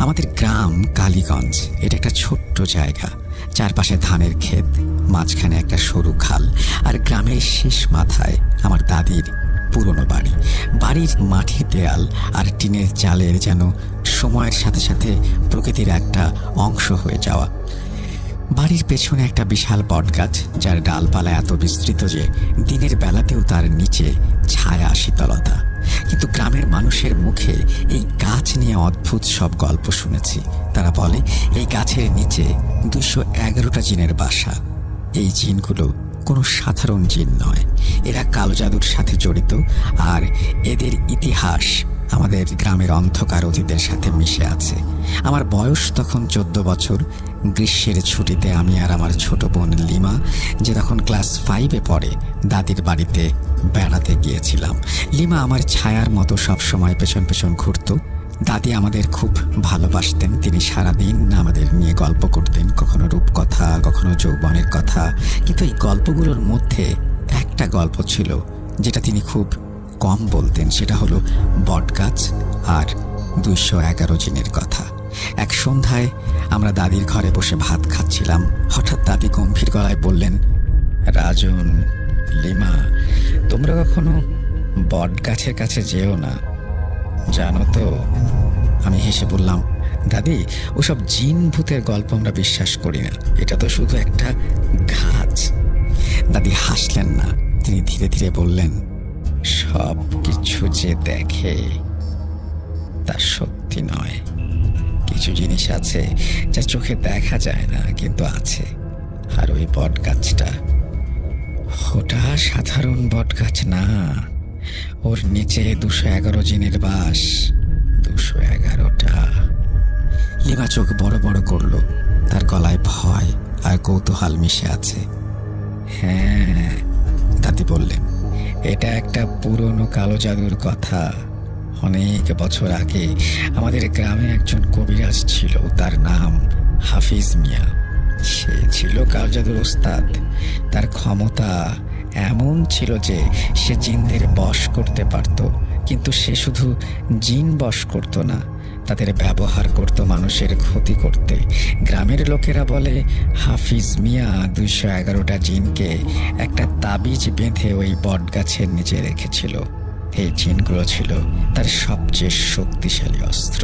আমাদের গ্রাম কালীগঞ্জ। এটা একটা ছোট্ট জায়গা, চারপাশে ধানের ক্ষেত, মাঝখানে একটা সরু খাল, আর গ্রামের শেষ মাথায় আমার দাদির পুরনো বাড়ি। বাড়ির মাটির দেয়াল আর টিনের চালের যেন সময়ের সাথে সাথে প্রকৃতির একটা অংশ হয়ে যাওয়া। বাড়ির পেছনে একটা বিশাল বটগাছ, যার ডালপালা এত বিস্তৃত যে দিনের বেলাতেও তার নিচে ছায়া শীতলতা। কিন্তু গ্রামের মানুষের মুখে এই গাছ নিয়ে অদ্ভুত সব গল্প শুনেছি। তারা বলে এই গাছের নিচে 211টা জিনের বাসা। এই জিনগুলো কোনো সাধারণ জিন নয়, এরা কালো জাদুর সাথে জড়িত, আর এদের ইতিহাস আমাদের গ্রামের অন্ধকার অতীতের সাথে মিশে আছে। আমার বয়স তখন 14 বছর। গ্রীষ্মের ছুটিতে আমি আর আমার ছোট বোন লিমা, যে তখন ক্লাস 5-এ পড়ে, দাদির বাড়িতে বেড়াতে গিয়েছিলাম। লিমা আমার ছায়ার মতো সবসময় পেছন পেছন ঘুরত। দাদি আমাদের খুব ভালোবাসতেন। তিনি সারাদিন আমাদের নিয়ে গল্প করতেন, কখনো রূপকথা, কখনো যৌবনের কথা। কিন্তু এই গল্পগুলোর মধ্যে একটা গল্প ছিল যেটা তিনি খুব কম বলতেন, সেটা হলো বটগাছ আর 211 জিনের কথা। এক সন্ধ্যায় আমরা দাদির ঘরে বসে ভাত খাচ্ছিলাম। হঠাৎ দাদি গম্ভীর গলায় বললেন, রাজন, লিমা, তোমরা কখনো বটগাছের কাছে যেও না, জানো তো? আমি হেসে বললাম, দাদি, ওসব জিন ভূতের গল্প আমরা বিশ্বাস করি না, এটা তো শুধু একটা গাছ। দাদি হাসলেন না, তিনি ধীরে ধীরে বললেন, সব কিছু যে দেখে তা সত্যি নয়। কিছু জিনিস আছে যা চোখে দেখা যায় না, কিন্তু আছে। আর ওই বটগাছটা, ওটা সাধারণ বটগাছ না, ওর নিচে 211 জিনের বাস। 211টা। লিমা চোখ বড় বড় করলো, তার গলায় ভয় আর কৌতূহল মিশে আছে। হ্যাঁ, দাদি বললেন, এটা একটা পুরনো কালো জাদুর কথা। অনেক বছর আগে আমাদের গ্রামে একজন কবিরাজ ছিল, তার নাম হাফিজ মিয়া। সে ছিল কালো জাদুর ওস্তাদ। তার ক্ষমতা এমন ছিল যে সে জিনদের বশ করতে পারত, কিন্তু সে শুধু জিন বশ করত না, তাদের ব্যবহার করত মানুষের ক্ষতি করতে। গ্রামের লোকেরা বলে হাফিজ মিয়া 211টা জিনকে একটা তাবিজ বেঁধে ওই বটগাছের নিচে রেখেছিল। এই জিনগুলো ছিল তার সবচেয়ে শক্তিশালী অস্ত্র,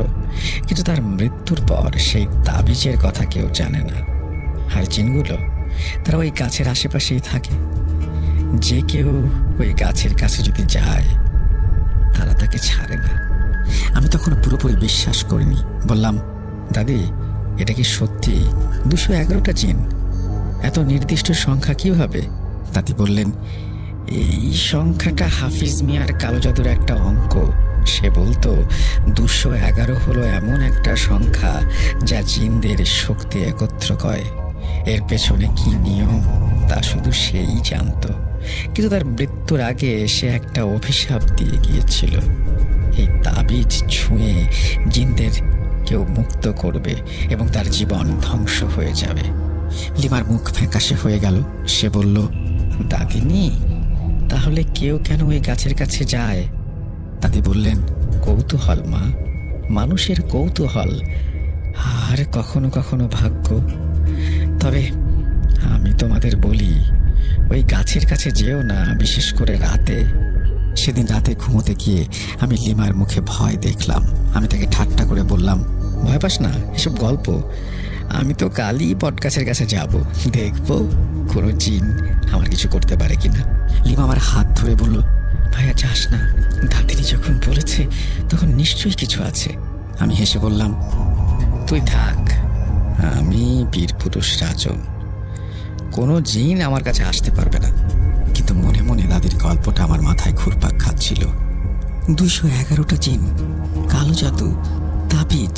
কিন্তু তার মৃত্যুর পর সেই তাবিজের কথা কেউ জানে না। আর জিনগুলো তারা ওই গাছের আশেপাশেই থাকে। যে কেউ ওই গাছের কাছে যদি যায়, তারা তাকে ছাড়ে না। আমি তখন পুরোপুরি বিশ্বাস করিনি। বললাম, দাদি, এটা কি সত্যি 211টা জিন? এত নির্দিষ্ট সংখ্যা কিভাবে? দাদি বললেন, এই সংখ্যাটা হাফিজ মিয়ার কালো জাদুর একটা অঙ্ক। সে বলতো 211 হলো এমন একটা সংখ্যা যা জিনদের শক্তি একত্র করে। এর পেছনে কি নিয়ম তা শুধু সেই জানত। কিন্তু তার মৃত্যুর আগে সে একটা অভিশাপ দিয়ে গিয়েছিল, এই তাবিজ ছুঁয়ে জিনদের কেউ মুক্ত করবে এবং তার জীবন ধ্বংস হয়ে যাবে। লিমার মুখ ফ্যাকাশে হয়ে গেল। সে বলল, দাদিনি, তাহলে কেউ কেন ওই গাছের কাছে যায়? দাদি বললেন, কৌতূহল মা, মানুষের কৌতূহল, আর কখনো কখনো ভাগ্য। তবে আমি তোমাদের বলি, ওই গাছের কাছে যেও না, বিশেষ করে রাতে। সেদিন রাতে ঘুমোতে গিয়ে আমি লিমার মুখে ভয় দেখলাম। আমি তাকে ঠাট্টা করে বললাম, ভয় পাস না, এসব গল্প। আমি তো কালই বটগাছের কাছে যাব, দেখবো কোনো জিন আমার কিছু করতে পারে কিনা। লিমা আমার হাত ধরে বলল, ভাইয়া যাস না, দাদিনী যখন বলেছে তখন নিশ্চয়ই কিছু আছে। আমি হেসে বললাম, তুই থাক, আমি বীর পুরুষ রাজন, কোনো জিন আমার কাছে আসতে পারবে না। কিন্তু মনে মনে দাদির গল্পটা আমার মাথায় ঘুরপাক খাচ্ছিল। 211টা জিন, কালো জাদু, তাবিজ,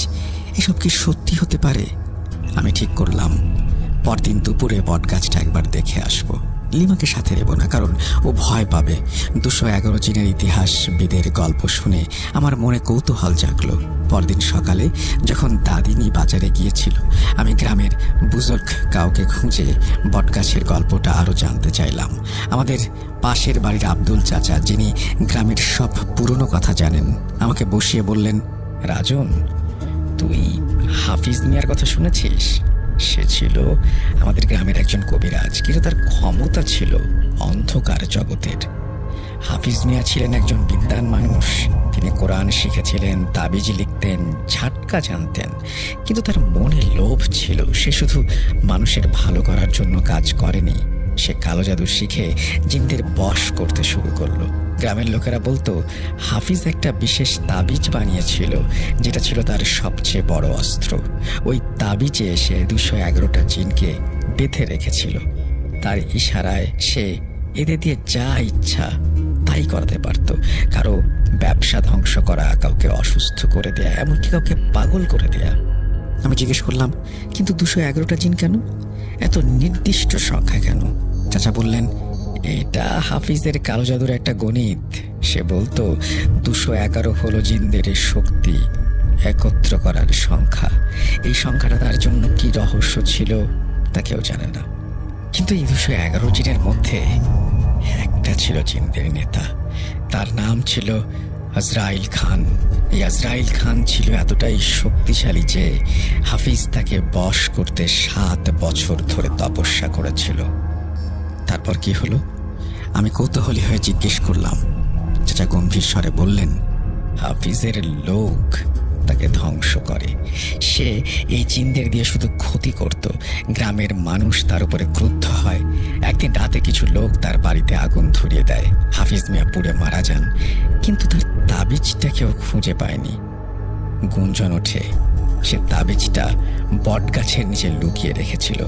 এসব কি সত্যি হতে পারে? আমি ঠিক করলাম পরদিন দুপুরে বটগাছটা একবার দেখে আসবো। লিমাকে সাথে নেব না, কারণ ও ভয় পাবে। 211 জিনের ইতিহাসবিদের গল্প শুনে আমার মনে কৌতূহল জাগলো। পরদিন সকালে যখন দাদিনী বাজারে গিয়েছিল, আমি গ্রামের বুজুর্গ কাউকে খুঁজে বটগাছের গল্পটা আরও জানতে চাইলাম। আমাদের পাশের বাড়ির আব্দুল চাচা, যিনি গ্রামের সব পুরনো কথা জানেন, আমাকে বসিয়ে বললেন, রাজন, তুই হাফিজ মিয়ার কথা শুনেছিস? সে ছিল আমাদের গ্রামের একজন কবিরাজ, কিন্তু তার ক্ষমতা ছিল অন্ধকার জগতের। হাফিজ মিয়া ছিলেন একজন বিদ্বান মানুষ। তিনি কোরআন শিখেছিলেন, তাবিজ লিখতেন, ঝাটকা জানতেন, কিন্তু তার মনে লোভ ছিল। সে শুধু মানুষের ভালো করার জন্য কাজ করেনি, সে কালো জাদু শিখে জিনদের বশ করতে শুরু করলো। গ্রামের লোকেরা বলতো হাফিজ একটা বিশেষ তাবিজ বানিয়েছিল, যেটা ছিল তার সবচেয়ে বড় অস্ত্র। ওই তাবিজে সে 211টা জিনকে বেঁধে রেখেছিল। তার ইশারায় সে এদের দিয়ে যা ইচ্ছা তাই করতে পারত। কারো ব্যবসা ধ্বংস করা, কাউকে অসুস্থ করে দেয়া, এমনকি কাউকে পাগল করে দেয়া। আমি জিজ্ঞেস করলাম, কিন্তু 211টা জিন কেন? এত নির্দিষ্ট সংখ্যা কেন? চাচা বললেন, এটা হাফিজের কালো জাদুর একটা গণিত। সে বলতো 211 হলো জিনদের শক্তি একত্র করার সংখ্যা। এই সংখ্যাটা তার জন্য কি রহস্য ছিল তা কেউ জানে না। কিন্তু এই 211 জিনের মধ্যে একটা ছিল জিনদের নেতা। তার নাম ছিল আজরাইল খান। এই আজরাইল খান ছিল এতটাই শক্তিশালী যে হাফিজ তাকে বশ করতে 7 বছর ধরে তপস্যা করেছিল। তারপর কি হলো? আমি কৌতূহলী হয়ে জিজ্ঞেস করলাম। চাচা গম্ভীর স্বরে বললেন, হাফিজের লোক তাকে ধ্বংস করে। সে এই জিনদের দিয়ে শুধু ক্ষতি করত। গ্রামের মানুষ তার উপরে ক্রুদ্ধ হয়। একদিন রাতে কিছু লোক তার বাড়িতে আগুন ধরিয়ে দেয়। হাফিজ মিয়া পুড়ে মারা যান, কিন্তু তার তাবিজটা কেউ খুঁজে পায়নি। গুঞ্জন ওঠে সে তাবিজটা বট গাছের নিচে লুকিয়ে রেখেছিল,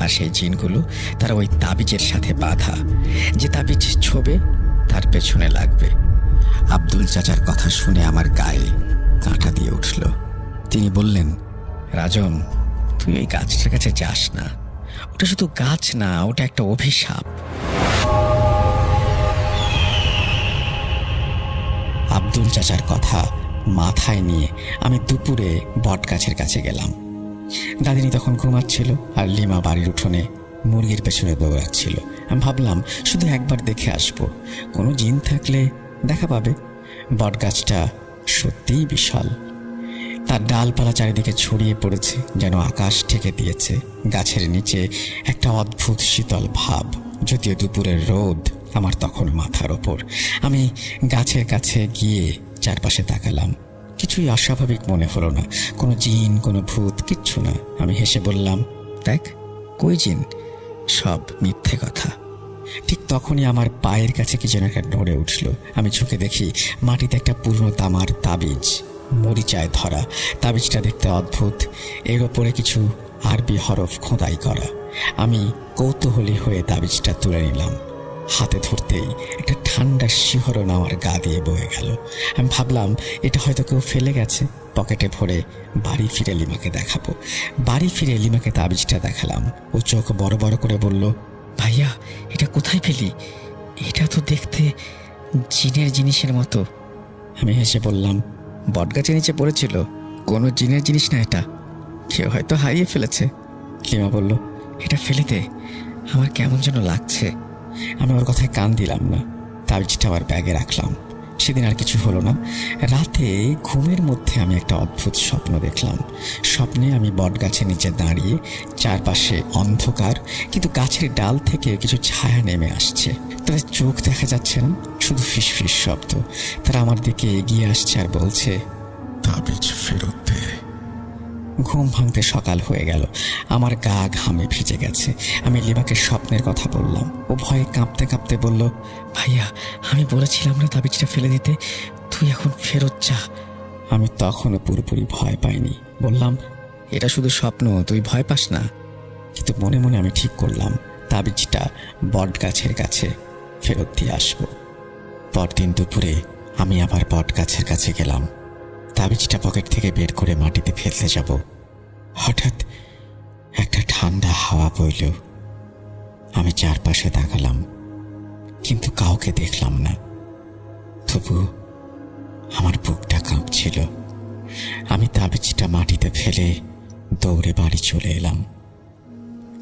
আর সেই জিনগুলো তারা ওই তাবিজের সাথে বাঁধা। যে তাবিজ ছোবে তার পেছনে লাগবে। আব্দুল চাচার কথা শুনে আমার গায়ে কাঁটা দিয়ে উঠল। তিনি বললেন, রাজন, তুই ওই গাছটার কাছে যাস না। ওটা শুধু গাছ না, ওটা একটা অভিশাপ। আব্দুল চাচার কথা মাথায় নিয়ে আমি দুপুরে বট গাছের কাছে গেলাম। দাদিনী তখন ঘুমাচ্ছিল, আর লিমা বাড়ির উঠোনে মুরগির পেছনে দৌড়াচ্ছিল। আমি ভাবলাম শুধু একবার দেখে আসবো, কোনো জিন থাকলে দেখা পাবে। বট গাছটা সত্যিই বিশাল। তার ডালপালা চারিদিকে ছড়িয়ে পড়েছে, যেন আকাশ ঢেকে দিয়েছে। গাছের নিচে একটা অদ্ভুত শীতল ভাব, যদিও দুপুরের রোদ আমার তখন মাথার ওপর। আমি গাছের কাছে গিয়ে চারপাশে তাকালাম। কিছুই অস্বাভাবিক মনে হলো না, কোনো জিন, কোনো ভূত, কিচ্ছু না। আমি হেসে বললাম, দেখ, কই জিন, সব মিথ্যে কথা। ঠিক তখনই আমার পায়ের কাছে কি যেন একটা নড়ে উঠল। আমি ঝুঁকে দেখি মাটিতে একটা পুরনো তামার তাবিজ, মরিচায় ধরা। তাবিজটা দেখতে অদ্ভুত, এর ওপরে কিছু আরবি হরফ খোদাই করা। আমি কৌতূহলী হয়ে তাবিজটা তুলে নিলাম। হাতে ধরতেই একটা ঠান্ডা শিহরণ আমার গা দিয়ে বয়ে গেল। আমি ভাবলাম এটা হয়তো কেউ ফেলে গেছে। পকেটে ভরে বাড়ি ফিরে লিমাকে দেখাবো। বাড়ি ফিরে লিমাকে তাবিজটা দেখালাম। ও চোখ বড় বড় করে বলল, ভাইয়া, এটা কোথায় পেলি? এটা তো দেখতে জিনের জিনিসের মতো। আমি হেসে বললাম, বটগাছের নিচে পড়েছিল, কোনো জিনের জিনিস না, এটা কেউ হয়তো হারিয়ে ফেলেছে। লিমা বলল, এটা ফেলে দে, আমার কেমন যেন লাগছে। আমি ওর কথায় কান দিলাম না। তাবিজটা আবার ব্যাগে রাখলাম। সেদিন আর কিছু হলো না। রাতে ঘুমের মধ্যে আমি একটা অদ্ভুত স্বপ্ন দেখলাম। স্বপ্নে আমি বট গাছের নিচে দাঁড়িয়ে, চারপাশে অন্ধকার, কিন্তু গাছের ডাল থেকে কিছু ছায়া নেমে আসছে। তাদের চোখ দেখা যাচ্ছে না, শুধু ফিসফিস শব্দ। তারা আমার দিকে এগিয়ে আসছে আর বলছে, তাবিজ ফেরত দে। ঘুম ভাঙতে সকাল হয়ে গেল। আমার গা ঘামে ভিজে গেছে। আমি লিমাকে স্বপ্নের কথা বললাম। ও ভয়ে কাঁপতে কাঁপতে বলল, ভাইয়া, আমি বলেছিলাম না তাবিজটা ফেলে দিতে, তুই এখন ফেরত যা। আমি তখনও পুরোপুরি ভয় পাইনি। বললাম, এটা শুধু স্বপ্ন, তুই ভয় পাস না। কিন্তু মনে মনে আমি ঠিক করলাম তাবিজটা বট গাছের কাছে ফেরত দিয়ে আসব। পরদিন দুপুরে আমি আবার বট গাছের কাছে গেলাম। তাবিজটা পকেট থেকে বের করে মাটিতে ফেলতে যাব, হঠাৎ একটা ঠান্ডা হাওয়া বইল। আমি চারপাশে তাকালাম, কিন্তু কাউকে দেখলাম না। তবু আমার বুকটা কাঁপছিল। আমি তাবিজটা মাটিতে ফেলে দৌড়ে বাড়ি চলে এলাম।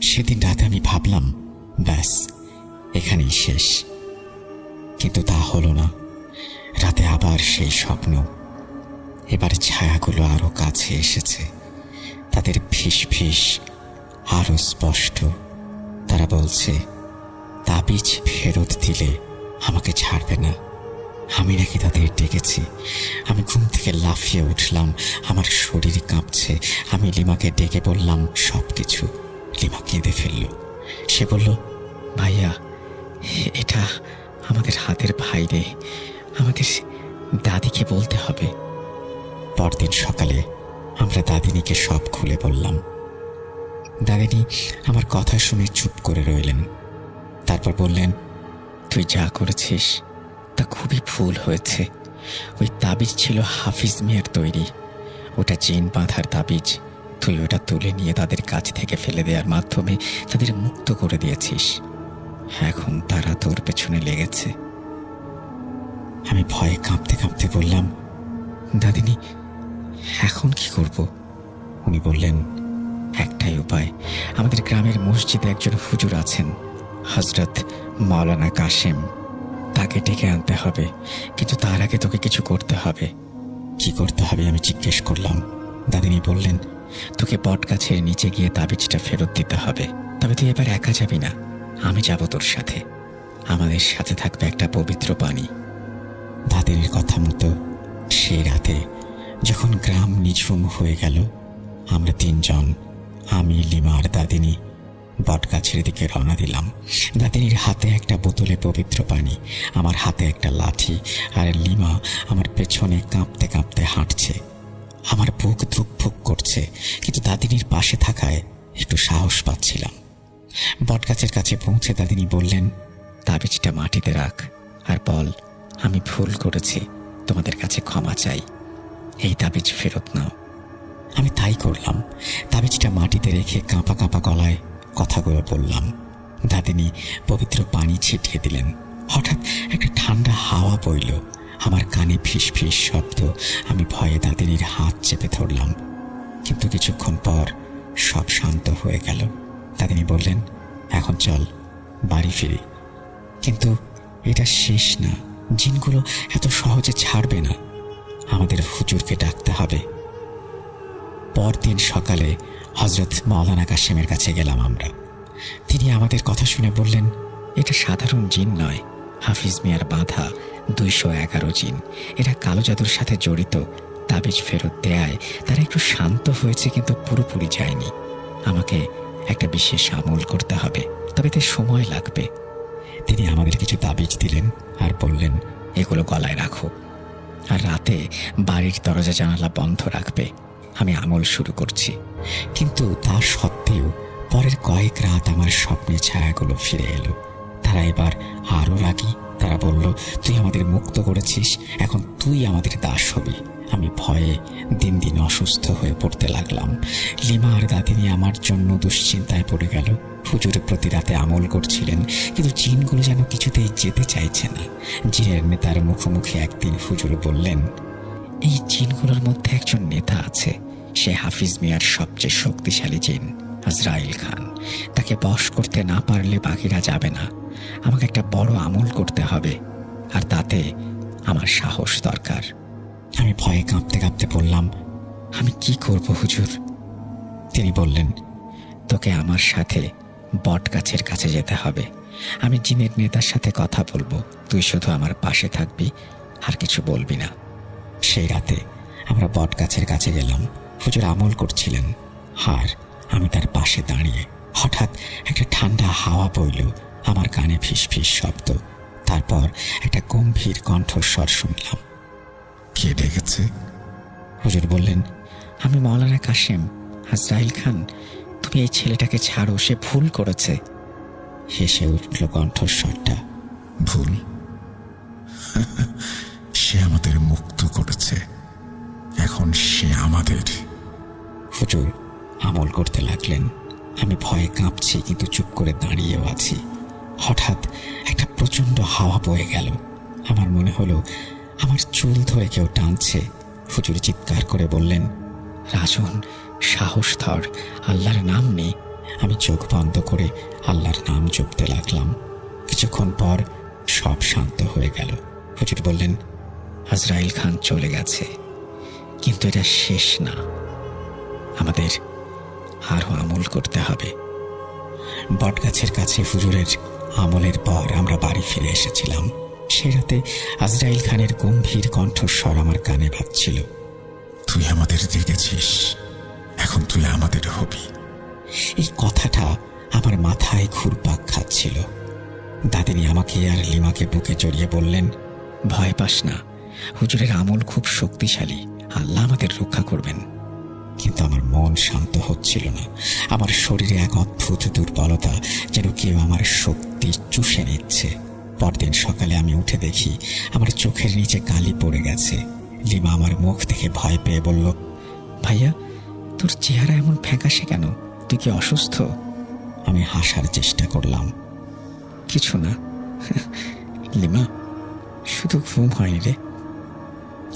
সেদিন রাতে আমি ভাবলাম, ব্যাস, এখানেই শেষ। কিন্তু তা হলো না। রাতে আবার সেই স্বপ্ন। এবারে ছায়াগুলো আরো কাছে এসেছে। তাদের ফিস ফিস আরো স্পষ্ট। তারা বলছে তাবিজ ফেরত দিলে আমাকে ছাড়বে না। আমি নাকি তাদের ডেকেছি। আমি ঘুম থেকে লাফিয়ে উঠলাম, আমার শরীর কাঁপছে। আমি লিমাকে ডেকে বললাম সবকিছু। লিমা কেঁদে ফেলল। সে বলল, ভাইয়া, এটা আমাদের হাতের বাইরে, আমাদের দাদিকে বলতে হবে। পরদিন সকালে আমরা দাদিনীকে সব খুলে বললাম। দাদিনী আমার কথা শুনে চুপ করে রইলেন। তারপর বললেন, তুই যা করেছিস তা খুবই ভুল হয়েছে। ওই তাবিজ ছিল হাফিজ মিয়ার তৈরি। ওটা জিন বাঁধার তাবিজ। তুই ওটা তুলে নিয়ে তাদের কাছ থেকে ফেলে দেওয়ার মাধ্যমে তাদের মুক্ত করে দিয়েছিস। এখন তারা তোর পেছনে লেগেছে। আমি ভয়ে কাঁপতে কাঁপতে বললাম, দাদিনী, এখন কি করব? উনি বললেন, একটাই উপায়। আমাদের গ্রামের মসজিদে একজন হুজুর আছেন, হযরত মাওলানা কাশেম। তাকে ডেকে আনতে হবে, কিন্তু তার আগে তোকে কিছু করতে হবে। কি করতে হবে আমি জিজ্ঞেস করলাম। দাদিনী বললেন, তোকে বট গাছের নিচে গিয়ে তাবিজটা ফেরত দিতে হবে। তবে তুই এবার একা যাবি না, আমি যাব তোর সাথে। আমাদের সাথে থাকবে একটা পবিত্র পানি। দাদিনীর কথা মতো সেই রাতে যখন গ্রাম নিঝুম হয়ে গেল, আমরা তিনজন, আমি, লিমা আর দাদিনী, বটগাছের দিকে রওনা দিলাম। দাদিনীর হাতে একটা বোতলে পবিত্র পানি, আমার হাতে একটা লাঠি, আর লিমা আমার পেছনে কাঁপতে কাঁপতে হাঁটছে। আমার বুক ধুকফুক করছে, কিন্তু দাদিনীর পাশে থাকায় একটু সাহস পাচ্ছিলাম। বটগাছের কাছে পৌঁছে দাদিনী বললেন, তাবিজটা মাটিতে রাখ আর বল, আমি ভুল করেছি, তোমাদের কাছে ক্ষমা চাই। এই তাবিজ ফেরত নাও। আমি তাই করলাম। তাবিজটা মাটিতে রেখে কাঁপা কাঁপা গলায় কথাগুলো বললাম। দাদিনী পবিত্র পানি ছিটিয়ে দিলেন। হঠাৎ একটা ঠান্ডা হাওয়া বইল। আমার কানে ফিস ফিস শব্দ। আমি ভয়ে দাদিনীর হাত চেপে ধরলাম, কিন্তু কিছুক্ষণ পর সব শান্ত হয়ে গেল। দাদিনী বললেন, এখন চল বাড়ি ফিরি। কিন্তু এটা শেষ না, জিনগুলো এত সহজে ছাড়বে না। আমাদের হুজুরকে ডাকতে হবে। পরদিন সকালে হযরত মাওলানা কাশেমের কাছে গেলাম আমরা। তিনি আমাদের কথা শুনে বললেন, এটা সাধারণ জিন নয়, হাফিজ মিয়ার বাঁধা 211 জিন। এরা কালো জাদুর সাথে জড়িত। তাবিজ ফেরত দেয়ায় তারা একটু শান্ত হয়েছে, কিন্তু পুরোপুরি যায়নি। আমাকে একটা বিশেষ আমল করতে হবে, তবে এতে সময় লাগবে। তিনি আমাদের কিছু তাবিজ দিলেন আর বললেন, এগুলো গলায় রাখো, আর রাতে বাড়ির দরজা জানালা বন্ধ রাখবে। আমি আমল শুরু করছি। কিন্তু তা সত্ত্বেও পরের কয়েক রাত আমার স্বপ্নে ছায়াগুলো ফিরে এলো। তারা এবার আরো রাগী। তারা বলল, তুই আমাদের মুক্ত করেছিস, এখন তুই আমাদের দাস হবি। আমি ভয়ে দিন দিন অসুস্থ হয়ে পড়তে লাগলাম। লিমা আর দাদিনী আমার জন্য দুশ্চিন্তায় পড়ে গেল। হুজুর প্রতি রাতে আমল করছিলেন, কিন্তু জিনগুলো যেন কিছুতেই যেতে চাইছে না। জিনের নেতার মুখোমুখি একদিন হুজুর বললেন, এই জিনগুলোর মধ্যে একজন নেতা আছে, সে হাফিজ মিয়ার সবচেয়ে শক্তিশালী জিন, আজরাইল খান। তাকে বশ করতে না পারলে বাকিরা যাবে না। আমাকে একটা বড় আমল করতে হবে, আর তাতে আমার সাহস দরকার। আমি ভয়ে কাঁপতে কাঁপতে বললাম, আমি কি করব হুজুর? তিনি বললেন, তোকে আমার সাথে বট গাছের কাছে যেতে হবে। আমি জিনের নেতার সাথে কথা বলবো, তুই শুধু আমার পাশে থাকবি, আর কিছু বলবি না। সেই রাতে আমরা বট গাছের কাছে গেলাম। হুজুর আমল করছিলেন, আর আমি তার পাশে দাঁড়িয়ে। হঠাৎ একটা ঠান্ডা হাওয়া বইল। আমার কানে ফিস ফিস শব্দ। তারপর একটা গম্ভীর কণ্ঠস্বর শুনলাম। কে ডেকেছে? হুজুর বললেন, আমি মাওলানা কাশেম। আজরাইল খান, তুমি এই ছেলেটাকে ছাড়ো, সে ভুল করেছে। হেসে উঠল কণ্ঠস্বরটা। ভুল? সে আমাদের মুক্ত করেছে, এখন সে আমাদের। হুজুর আমল করতে লাগলেন। আমি ভয়ে কাঁপছি, কিন্তু চুপ করে দাঁড়িয়েও আছি। হঠাৎ একটা প্রচণ্ড হাওয়া বয়ে গেল। আমার মনে হলো আমার চুল ধরে কেউ টানছে। হুজুর চিৎকার করে বললেন, রাজন, সাহস ধর, আল্লাহর নাম নে। আমি চোখ বন্ধ করে আল্লাহর নাম জপতে লাগলাম। কিছুক্ষণ পর সব শান্ত হয়ে গেল। হুজুর বললেন, আজরাইল খান চলে গেছে, কিন্তু এটা শেষ না। আমাদের আরও আমল করতে হবে। বটগাছের কাছে হুজুরের আমলের পর আমরা বাড়ি ফিরে এসেছিলাম। সে রাতে আজরাইল খানের গম্ভীর কণ্ঠস্বর আমার কানে বাজছিল। তুই আমাদের দেখেছিস, এখন তুই আমাদের হবি। এই কথাটা আমার মাথায় ঘুরপাক খাচ্ছিল। দাদিনী আমাকে আর লিমাকে বুকে জড়িয়ে বললেন, ভয় পাস না, হুজুরের আমল খুব শক্তিশালী, আল্লাহ আমাদের রক্ষা করবেন। কিন্তু আমার মন শান্ত হচ্ছিল না। আমার শরীরে এক অদ্ভুত দুর্বলতা, যেন কেউ আমার শক্তি চুষে নিচ্ছে। পরদিন সকালে আমি উঠে দেখি আমার চোখের নিচে কালি পড়ে গেছে। লিমা আমার মুখ দেখে ভয় পেয়ে বলল, ভাইয়া, তোর চেহারা এমন ফ্যাকাশে কেন? তুই কি অসুস্থ? আমি হাসার চেষ্টা করলাম। কিছু না লিমা, শুধু ঘুম হয়নি রে।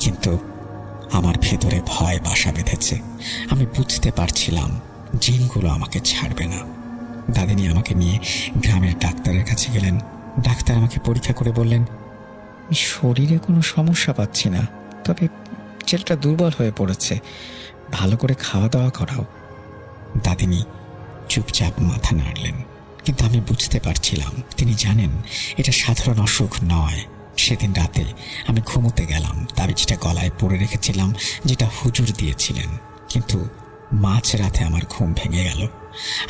কিন্তু আমার ভেতরে ভয় বাসা বেঁধেছে। আমি বুঝতে পারছিলাম জিনগুলো আমাকে ছাড়বে না। দাদিনী আমাকে নিয়ে গ্রামের ডাক্তারের কাছে গেলেন। ডাক্তার আমাকে পরীক্ষা করে বললেন, শরীরে কোনো সমস্যা পাচ্ছি না, তবে ছেলেটা দুর্বল হয়ে পড়েছে, ভালো করে খাওয়া দাওয়া করাও। দাদিনী চুপচাপ মাথা নাড়লেন, কিন্তু আমি বুঝতে পারছিলাম তিনি জানেন এটা সাধারণ অসুখ নয়। সেদিন রাতে আমি ঘুমোতে গেলাম, তাবিজটা গলায় পরে রেখেছিলাম যেটা হুজুর দিয়েছিলেন। কিন্তু মাঝরাতে আমার ঘুম ভেঙে গেল।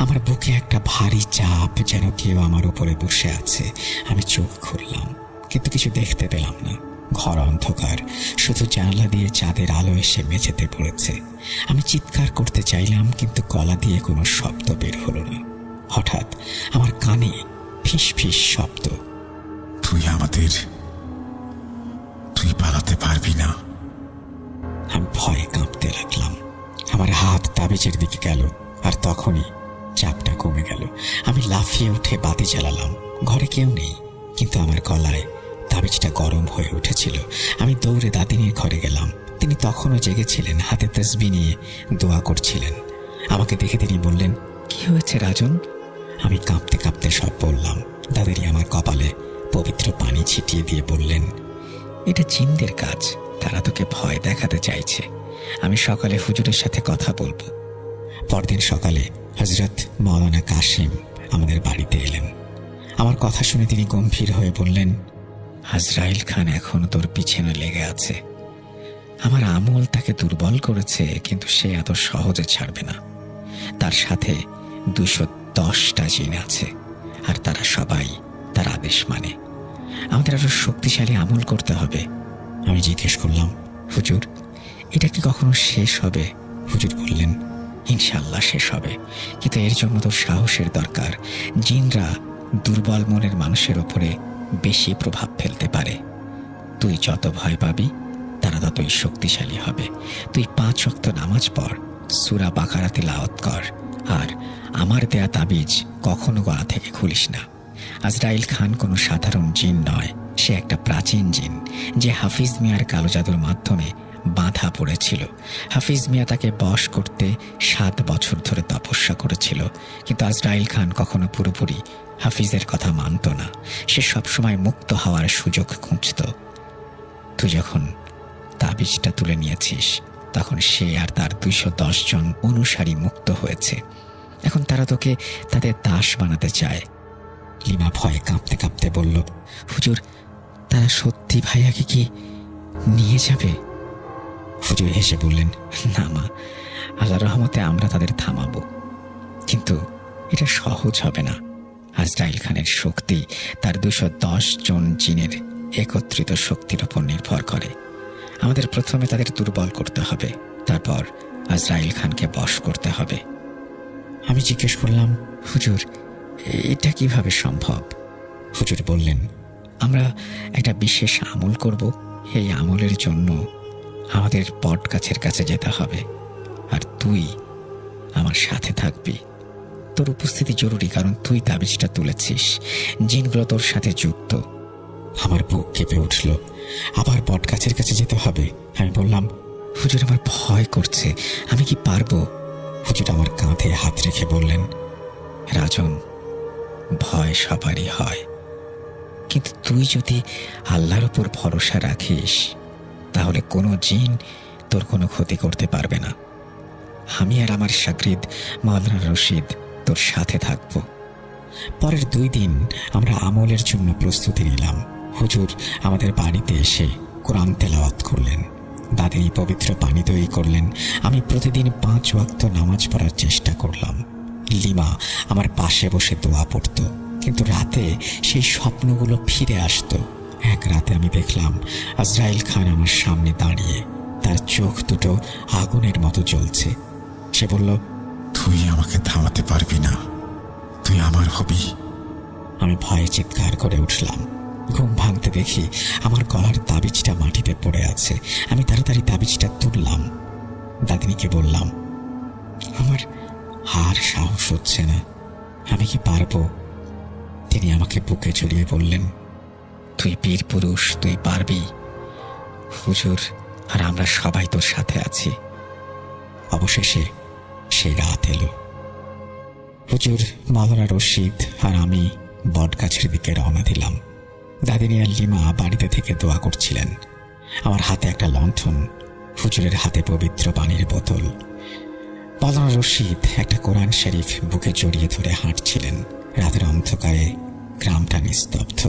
আমার বুকে একটা ভারী চাপ, যেন কেউ আমার উপরে বসে আছে। আমি চোখ খুললাম, কিন্তু কিছু দেখতে পেলাম না। ঘর অন্ধকার, শুধু জানলা দিয়ে চাঁদের আলো এসে মেঝেতে পড়েছে। আমি চিৎকার করতে চাইলাম, কিন্তু গলা দিয়ে কোনো শব্দ বের হলো না। হঠাৎ আমার কানে ফিস ফিস শব্দ। তুই পালাতে পারবি না। আমি ভয়ে কাঁপতে লাগলাম। আমার হাত তাবিজের দিকে গেল, আর তখনই চাপটা কমে গেল। আমি লাফিয়ে উঠে বাতি জ্বালালাম। ঘরে কেউ নেই, কিন্তু আমার গলায় তাবিজটা গরম হয়ে উঠেছিল। আমি দৌড়ে দাদিনীর ঘরে গেলাম। তিনি তখনও জেগেছিলেন, হাতে তসবিহ নিয়ে দোয়া করছিলেন। আমাকে দেখে তিনি বললেন, কি হয়েছে রাজন? আমি কাঁপতে কাঁপতে সব বললাম। দাদিনী আমার কপালে পবিত্র পানি ছিটিয়ে দিয়ে বললেন, এটা জিনদের কাজ, তারা তোকে ভয় দেখাতে চাইছে। আমি সকালে হুজুরের সাথে কথা বলবো। পরদিন সকালে হযরত মাওলানা কাসিম আমাদের বাড়িতে এলেন। আমার কথা শুনে তিনি গম্ভীর হয়ে বললেন, আজরাইল খান এখন তোর পিছনে লেগে আছে। আমার আমল তাকে দুর্বল করেছে, কিন্তু সে এত সহজে ছাড়বে না। তার সাথে 210টা জিন আছে, আর তারা সবাই তার আদেশ মানে। আমাদের আরো শক্তিশালী আমল করতে হবে। আমি জিজ্ঞেস করলাম, হুজুর, এটা কি কখনো শেষ হবে? হুজুর বললেন, ইনশাল্লাহ শেষ হবে, কিন্তু এর জন্য তোর সাহসের দরকার। জিনরা দুর্বল মনের মানুষের ওপরে বেশি প্রভাব ফেলতে পারে। তুই যত ভয় পাবি, তারা ততই শক্তিশালী হবে। তুই 5 ওয়াক্ত নামাজ পড়, সূরা বাকারা তিলাওয়াত কর, আর আমার দেয়া তাবিজ কখনো গলা থেকে খুলিস না। আজরাইল খান কোনো সাধারণ জিন নয়, সে একটা প্রাচীন জিন, যে হাফিজ মিয়ার কালো জাদুর মাধ্যমে বাঁধা পড়েছিল। হাফিজ মিয়া তাকে বশ করতে 7 বছর ধরে তপস্যা করেছিল, কিন্তু আজরাইল খান কখনো পুরোপুরি হাফিজের কথা মানত না। সে সবসময় মুক্ত হওয়ার সুযোগ খুঁজত। তুই যখন তাবিজটা তুলে নিয়েছিস, তখন সে আর তার 210 জন অনুসারী মুক্ত হয়েছে। এখন তারা তোকে তাদের দাস বানাতে চায়। লিমা ভয়ে কাঁপতে কাঁপতে বলল, হুজুর, তারা সত্যি ভাইয়াকে কি নিয়ে যাবে? হুজুর হেসে বললেন, না মা, আল্লাহর রহমতে আমরা তাদের থামাবো, কিন্তু এটা সহজ হবে না। আজরাইল খানের শক্তি তার 210 জন জিনের একত্রিত শক্তির উপর নির্ভর করে। আমাদের প্রথমে তাদের দুর্বল করতে হবে, তারপর আজরাইল খানকে বশ করতে হবে। আমি জিজ্ঞেস করলাম, হুজুর, এটা কিভাবে সম্ভব? হুজুর বললেন, আমরা একটা বিশেষ আমল করব। এই আমলের জন্য আমাদের বট গাছের কাছে যেতে হবে, আর তুই আমার সাথে থাকবি। তোর উপস্থিতি জরুরি, কারণ তুই তাবিজটা তুলেছিস, জিনগুলো তোর সাথে যুক্ত। আমার বুক কেঁপে উঠল। আবার বট গাছের কাছে যেতে হবে। আমি বললাম, হুজুর, আমার ভয় করছে, আমি কি পারবো? হুজুর আমার কাঁধে হাত রেখে বললেন, রাজন, ভয় সবারই হয়, কিন্তু তুই যদি আল্লাহর উপর ভরসা রাখিস, তাহলে কোনো জিন তোর কোনো ক্ষতি করতে পারবে না। আমি আর আমার শাগরিদ মাওলানা রশিদ তোর সাথে থাকব। পরের 2 দিন আমরা আমলের জন্য প্রস্তুতি নিলাম। হুজুর আমাদের বাড়িতে এসে কোরআন তেলাওয়াত করলেন, দাদিনী পবিত্র পানি তৈরি করলেন। আমি প্রতিদিন 5 ওয়াক্ত নামাজ পড়ার চেষ্টা করলাম। লিমা আমার পাশে বসে দোয়া পড়ত, কিন্তু রাতে সেই স্বপ্নগুলো ফিরে আসতো। এক রাতে আমি দেখলাম আজরাইল খান আমার সামনে দাঁড়িয়ে, তার চোখ দুটো আগুনের মতো জ্বলছে। সে বলল, তুই আমাকে থামাতে পারবি না, তুই আমার হবি। আমি ভয়ে চিৎকার করে উঠলাম। ঘুম ভাঙতে দেখি আমার গলার তাবিজটা মাটিতে পড়ে আছে। আমি তাড়াতাড়ি তাবিজটা তুললাম। দাদিনীকে বললাম, আমার আর সাহস হচ্ছে না, আমি কি পারবো? তিনি আমাকে বুকে জড়িয়ে বললেন, তুই বীর পুরুষ, তুই পারবি। হুজুর আর আমরা সবাই তোর সাথে আছি। অবশেষে সেই রাত এলো। হুজুর, মাওলানা রশিদ আর আমি বটগাছের দিকে রওনা দিলাম। দাদিনী আর লিমা বাড়িতে থেকে দোয়া করছিলেন। আমার হাতে একটা লণ্ঠন, হুজুরের হাতে পবিত্র পানির বোতল। মাওলানা রশিদ একটা কোরআন শরীফ বুকে জড়িয়ে ধরে হাঁটছিলেন। রাতের অন্ধকারে গ্রামটা নিস্তব্ধ,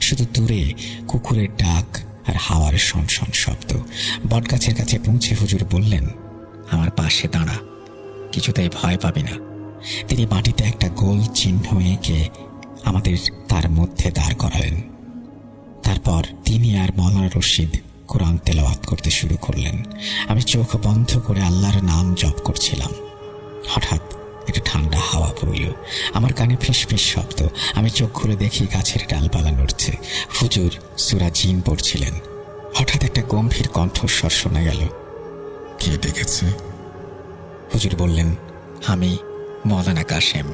শুধু দূরে কুকুরের ডাক আর হাওয়ার শনশন শব্দ। বটগাছের কাছে পৌঁছে হুজুর বললেন, আমার পাশে দাঁড়া, কিছুতেই ভয় পাবি না। তিনি মাটিতে একটা গোল চিহ্ন এঁকে আমাদের তার মধ্যে দাঁড় করালেন। তারপর তিনি আর মাওলানা রশিদ কোরআন তেলাওয়াত করতে শুরু করলেন। আমি চোখ বন্ধ করে আল্লাহর নাম জপ করছিলাম। হঠাৎ একটা ঠান্ডা হাওয়া বইল, আমার কানে ফিসফিস শব্দ। আমি চোখ খুলে দেখি গাছের ডালপালা নড়ছে। হুজুর সূরা জিন পড়ছিলেন। হঠাৎ একটা গম্ভীর কণ্ঠস্বর শোনা গেল, কে ডেকেছে? হুজুর বললেন, আমি মাওলানা কাশেম।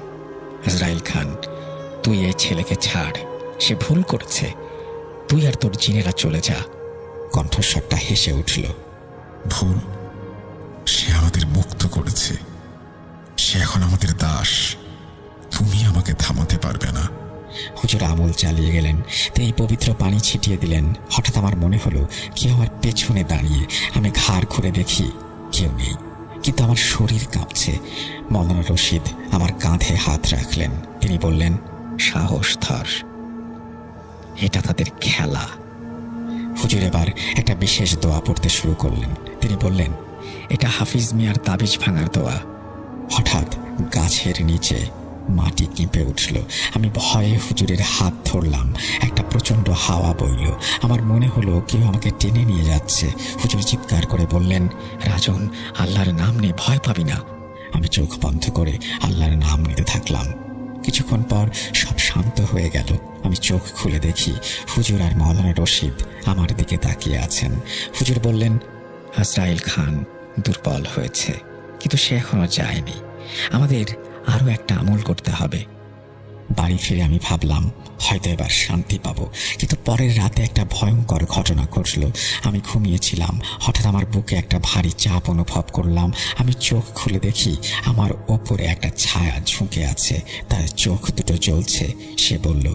আজরাইল খান, তুই এই ছেলেকে ছাড়, সে ভুল করেছে, তুই আর তোর জিনেরা চলে যা। কণ্ঠস্বরটা হেসে উঠল। ভুল? সে আমাদের মুক্ত করেছে, সে এখন আমাদের দাস, তুমি আমাকে থামাতে পারবে না। হুজুর আমল চালিয়ে গেলেন। তিনি পবিত্র পানি ছিটিয়ে দিলেন। হঠাৎ আমার মনে হলো কেউ আমার পেছনে দাঁড়িয়ে। আমি ঘাড় ঘুরে দেখি কেউ নেই, কিন্তু আমার শরীর কাঁপছে। মাওলানা রশিদ আমার কাঁধে হাত রাখলেন। তিনি বললেন, সাহস ধর, এটা তাদের খেলা। হুজুর এবার একটা বিশেষ দোয়া পড়তে শুরু করলেন। তিনি বললেন, এটা হাফিজ মিয়ার তাবিজ ভাঙার দোয়া। হঠাৎ গাছের নিচে মাটি কেঁপে উঠল। আমি ভয়ে হুজুরের হাত ধরলাম। একটা প্রচণ্ড হাওয়া বইল। আমার মনে হলো কেউ আমাকে টেনে নিয়ে যাচ্ছে। হুজুর চিৎকার করে বললেন, রাজন, আল্লাহর নাম নে, ভয় পাবি না। আমি চোখ বন্ধ করে আল্লাহর নাম নিতে থাকলাম। কিছুক্ষণ পর সব শান্ত হয়ে গেল। আমি চোখ খুলে দেখি হুজুর আর মাওলানা রশিদ আমার দিকে তাকিয়ে আছেন। হুজুর বললেন, আজরাইল খান দুর্বল হয়েছে, কিন্তু সে এখনো যায়নি। আমাদের আরো একটা আমল করতে হবে। বাড়ি ফিরে আমি ভাবলাম হয়তো এবার শান্তি পাবো, কিন্তু পরের রাতে একটা ভয়ঙ্কর ঘটনা ঘটল। আমি ঘুমিয়েছিলাম, হঠাৎ আমার বুকে একটা ভারী চাপ অনুভব করলাম। আমি চোখ খুলে দেখি আমার ওপরে একটা ছায়া ঝুঁকে আছে, তার চোখ দুটো জ্বলছে। সে বলল,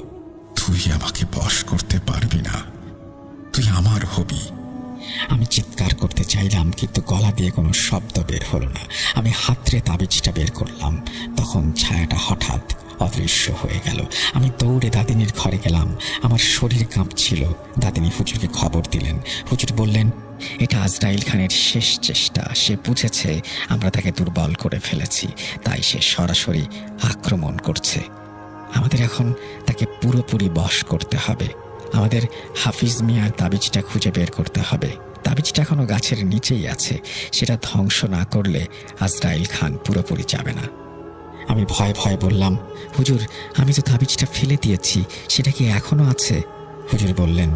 তুই আমাকে বশ করতে পারবি না, তুই আমার হবি। আমি চিৎকার করতে চাইলাম, কিন্তু গলা দিয়ে কোনো শব্দ বের হলো না। আমি হাতড়ে তাবিজটা বের করলাম। তখন ছায়াটা হঠাৎ অদৃশ্য হয়ে গেল। আমি দৌড়ে দাদিনীর ঘরে গেলাম। আমার শরীর কাঁপছিল। দাদিনী হুজুরকে খবর দিলেন। হুজুর বললেন, এটা আজরাইল খানের শেষ চেষ্টা। সে বুঝেছে আমরা তাকে দুর্বল করে ফেলেছি, তাই সে সরাসরি আক্রমণ করছে। আমাদের এখন তাকে পুরোপুরি বশ করতে হবে। আমাদের হাফিজ মিয়ার তাবিজটা খুঁজে বের করতে হবে। তাবিজটা এখনো গাছের নিচেই আছে। সেটা ধ্বংস না করলে আজরাইল খান পুরোপুরি যাবে না। আমি ভয়ে ভয়ে বললাম, হুজুর, আমি তো তাবিজটা ফেলে দিয়েছি, সেটা কি এখনো আছে? হুজুর বললেন,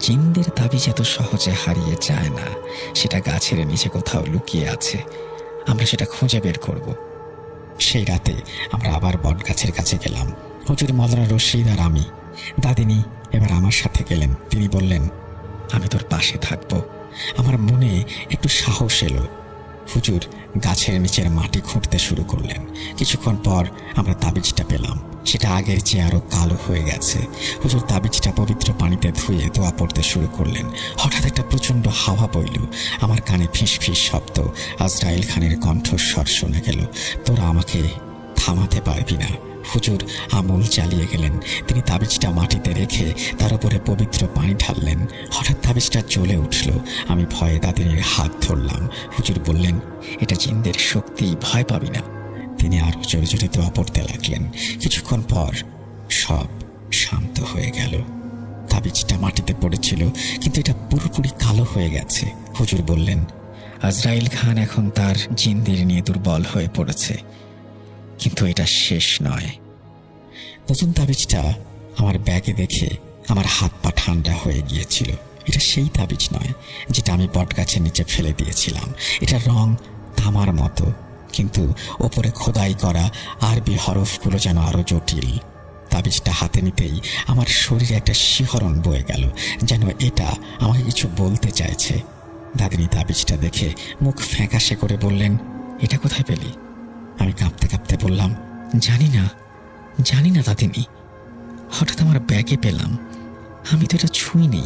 জিনদের তাবিজ এত সহজে হারিয়ে যায় না, সেটা গাছের নিচে কোথাও লুকিয়ে আছে, আমরা সেটা খুঁজে বের করব। সেই রাতে আমরা আবার বটগাছের কাছে গেলাম। হুজুর, মাওলানা রশিদ আর আমি। দাদিনী এবার আমার সাথে গেলেন। তিনি বললেন, আমি তোর পাশে থাকবো। আমার মনে একটু সাহস এলো। হুজুর গাছের নিচের মাটি খুঁড়তে শুরু করলেন। কিছুক্ষণ পর আমরা তাবিজটা পেলাম। সেটা আগের চেয়ে আরো কালো হয়ে গেছে। হুজুর তাবিজটা পবিত্র পানিতে ধুয়ে দোয়া পড়তে শুরু করলেন। হঠাৎ একটা প্রচন্ড হাওয়া বইল। আমার কানে ফিস ফিস শব্দ। আজরাইল খানের কণ্ঠস্বর শোনা গেল, তোরা আমাকে থামাতে পারবি না। হুজুর আমল চালিয়ে গেলেন। তিনি তাবিজটা মাটিতে রেখে তার উপরে পবিত্র পানি ঢাললেন। হঠাৎ তাবিজটা জ্বলে উঠল। আমি ভয়ে দাদিনীর হাত ধরলাম। হুজুর বললেন, এটা জিনদের শক্তি, ভয় পাবি না। তিনি আরো জোরে জোরে দোয়া পড়তে লাগলেন। কিছুক্ষণ পর সব শান্ত হয়ে গেল। তাবিজটা মাটিতে পড়েছিল, কিন্তু এটা পুরোপুরি কালো হয়ে গেছে। হুজুর বললেন, আজরাইল খান এখন তার জিনদের নিয়ে দুর্বল হয়ে পড়েছে, কিন্তু এটা শেষ নয়। নতুন তাবিজটা আমার ব্যাগে দেখে আমার হাত পা ঠান্ডা হয়ে গিয়েছিল। এটা সেই তাবিজ নয় যেটা আমি বটগাছের নিচে ফেলে দিয়েছিলাম। এটার রং তামার মতো, কিন্তু ওপরে খোদাই করা আরবি হরফগুলো যেন আরো জটিল। তাবিজটা হাতে নিতেই আমার শরীরে একটা শিহরণ বয়ে গেল, যেন এটা আমাকে কিছু বলতে চাইছে। দাদিনী তাবিজটা দেখে মুখ ফ্যাকাশে করে বললেন, এটা কোথায় পেলি? আমি কাঁপতে কাঁপতে বললাম, জানি না দাদিনী, হঠাৎ আমার ব্যাগে পেলাম, আমি তো এটা ছুঁইনি।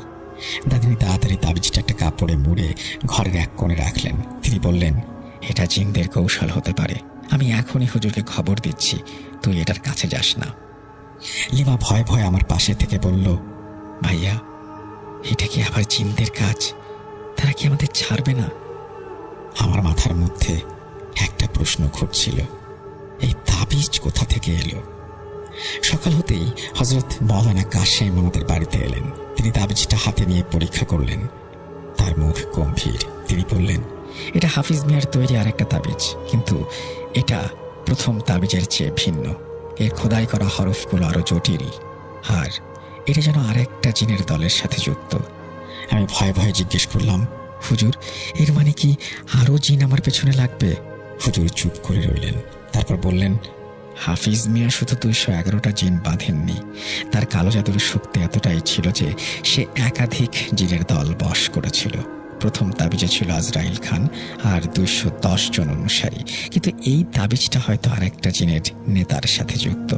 দাদিনী তাড়াতাড়ি তাবিজটা একটা কাপড়ে মুড়ে ঘরের এক কোণে রাখলেন। তিনি বললেন, এটা জিনদের কৌশল হতে পারে, আমি এখনই হুজুরকে খবর দিচ্ছি, তুই এটার কাছে যাস না। লিমা ভয়ে ভয়ে আমার পাশে থেকে বলল, ভাইয়া, এটা কি আবার জিনদের কাজ? তারা কি আমাদের ছাড়বে না? আমার মাথার মধ্যে একটা প্রশ্ন ঘুরছিল, এই তাবিজ কোথা থেকে এলো? সকাল হতেই হযরত মাওলানা কাশেম আমাদের বাড়িতে এলেন। তিনি তাবিজটা হাতে নিয়ে পরীক্ষা করলেন। তার মুখ গম্ভীর। তিনি বললেন, এটা হাফিজ মিয়ার তৈরি আরেকটা তাবিজ, কিন্তু এটা প্রথম তাবিজের চেয়ে ভিন্ন। এর খোদাই করা হরফগুলো আরো জটিল, আর এটা যেন আরেকটা জিনের দলের সাথে যুক্ত। আমি ভয়ে ভয়ে জিজ্ঞেস করলাম, হুজুর, এর মানে কি আরো জিন আমার পেছনে লাগবে? হুজুর চুপ করে রইলেন। তারপর বললেন, হাফিজ মিয়া শুধু 211টা জিন বাঁধেননি, তার কালো জাদুর শক্তি এতটাই ছিল যে সে একাধিক জিনের দল বশ করেছিল। প্রথম তাবিজে ছিল আজরাইল খান আর 210 জন অনুসারী, কিন্তু এই তাবিজটা হয়তো আরেকটা জিনের নেতার সাথে যুক্ত।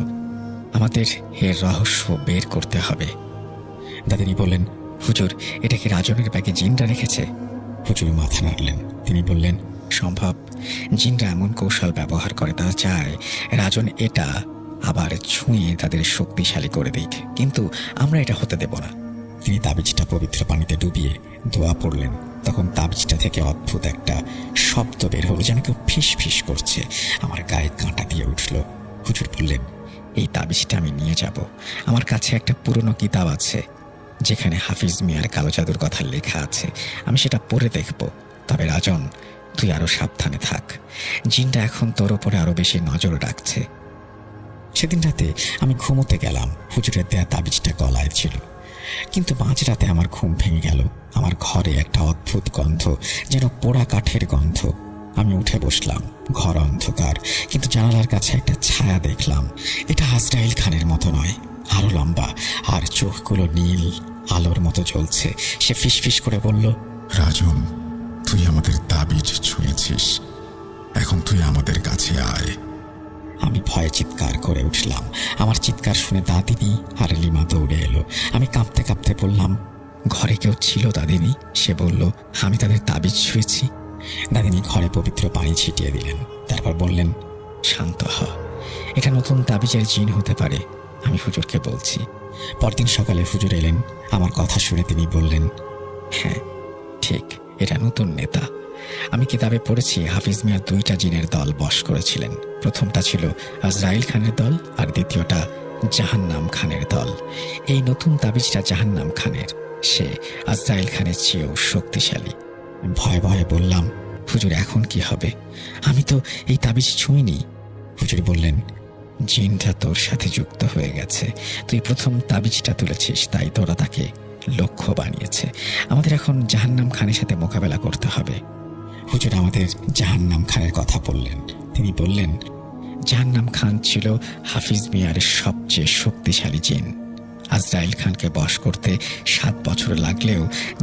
আমাদের এর রহস্য বের করতে হবে। দাদিনী বললেন, হুজুর, এটা কি রাজনের ব্যাগে জিনরা রেখেছে? হুজুর মাথা নাড়লেন। তিনি বললেন, সম্ভব। জিনরা এমন কৌশল ব্যবহার করে, তারা চায় রাজন এটা আবার ছুঁয়ে তাদের শক্তিশালী করে দিক, কিন্তু আমরা এটা হতে দেব না। তিনি তাবিজটা পবিত্র পানিতে ডুবিয়ে দোয়া পড়লেন। তখন তাবিজটা থেকে অদ্ভুত একটা শব্দ বের হলো, যেন কেউ ফিস ফিস করছে। আমার গায়ে কাঁটা দিয়ে উঠল। হুজুর বললেন, এই তাবিজটা আমি নিয়ে যাব। আমার কাছে একটা পুরনো কিতাব আছে যেখানে হাফিজ মিয়ার কালো জাদুর কথা লেখা আছে, আমি সেটা পড়ে দেখব। তবে রাজন, তুই আরো সাবধানে থাক, জিনটা এখন তোর ওপরে আরো বেশি নজর রাখছে। সেদিন রাতে আমি ঘুমোতে গেলাম। হুজুরের দেয়া তাবিজটা গলায় ছিল, কিন্তু মাঝরাতে আমার ঘুম ভেঙে গেল। আমার ঘরে একটা অদ্ভুত গন্ধ, যেন পোড়া কাঠের গন্ধ। আমি উঠে বসলাম। ঘর অন্ধকার, কিন্তু জানালার কাছে একটা ছায়া দেখলাম। এটা আজরাইল খানের মতো নয়, আরো লম্বা, আর চোখগুলো নীল আলোর মতো জ্বলছে। সে ফিসফিস করে বলল, রাজন, তুই আমাদের তাবিজ ছুঁয়েছিস, এখন তুই আমাদের কাছে আয়। আমি ভয়ে চিৎকার করে উঠলাম। আমার চিৎকার শুনে দাদিনী আর লিমা দৌড়ে এলো। আমি কাঁপতে কাঁপতে বললাম, ঘরে কেউ ছিল দাদিনী? সে বলল, আমি তাদের তাবিজ ছুঁয়েছি। দাদিনী ঘরে পবিত্র পানি ছিটিয়ে দিলেন। তারপর বললেন, শান্ত হ, এটা নতুন তাবিজের জিন হতে পারে, আমি হুজুরকে বলছি। পরদিন সকালে হুজুর এলেন। আমার কথা শুনে তিনি বললেন, হ্যাঁ ঠিক, এটা নতুন নেতা। আমি কিতাবে পড়েছি হাফিজ মিয়া 2টা জিনের দল বশ করেছিলেন। প্রথমটা ছিল আজরাইল খানের দল, আর দ্বিতীয়টা জাহান্নাম খানের দল। এই নতুন তাবিজটা জাহান্নাম খানের, সে আজরাইল খানের চেয়েও শক্তিশালী। ভয়ে ভয়ে বললাম, হুজুর, এখন কি হবে? আমি তো এই তাবিজ ছুঁইনি। হুজুর বললেন, জিনটা তোর সাথে যুক্ত হয়ে গেছে, তুই প্রথম তাবিজটা তুলেছিস, তাই তোরা তাকে লক্ষ্য বানিয়েছে। আমাদের এখন জাহান্নাম খানের সাথে মোকাবেলা করতে হবে। হুজুর আমাদের জাহান্নাম খানের কথা বললেন। তিনি বললেন, জাহান্নাম খান ছিল হাফিজ মিয়ার সবচেয়ে শক্তিশালী জিন, আজরাইল খানকে বশ করতে 7 বছর লাগলেও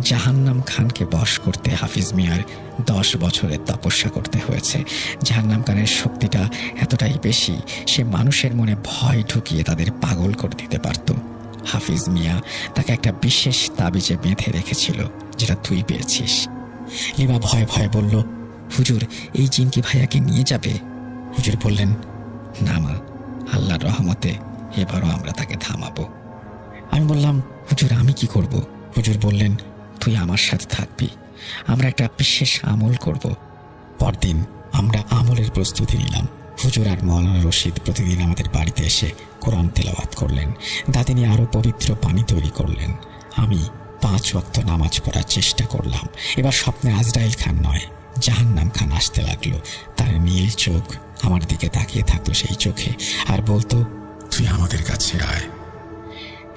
জাহান্নাম খানকে বশ করতে হাফিজ মিয়ার 10 বছরের তপস্যা করতে হয়েছে। জাহান্নাম খানের শক্তিটা এতটাই বেশি, সে মানুষের মনে ভয় ঢুকিয়ে তাদের পাগল করে দিতে পারত। হাফিজ মিয়া তাকে একটা বিশেষ তাবিজে বেঁধে রেখেছিল, যেটা তুই পেয়েছিস। লিমা ভয়ে ভয়ে বলল, হুজুর, এই জিনকি ভাইয়াকে নিয়ে যাবে? হুজুর বললেন, না মা, আল্লাহর রহমতে এবারও আমরা তাকে থামাবো। আমি বললাম, হুজুর আমি কি করব? হুজুর বললেন, তুই আমার সাথে থাকবি, আমরা একটা বিশেষ আমল করব। পরদিন আমরা আমলের প্রস্তুতি নিলাম। হুজুর আর মৌলানা রশিদ প্রতিদিন আমাদের বাড়িতে এসে কোরআন তেলাওয়াত করলেন। দাদিনী আরও পবিত্র পানি তৈরি করলেন। আমি 5 ওয়াক্ত নামাজ পড়ার চেষ্টা করলাম। এবার স্বপ্নে আজরাইল খান নয়, জাহান্নাম খান আসতে লাগলো। তার নীল চোখ আমার দিকে তাকিয়ে থাকতো সেই চোখে, আর বলতো, তুই আমাদের কাছে আয়।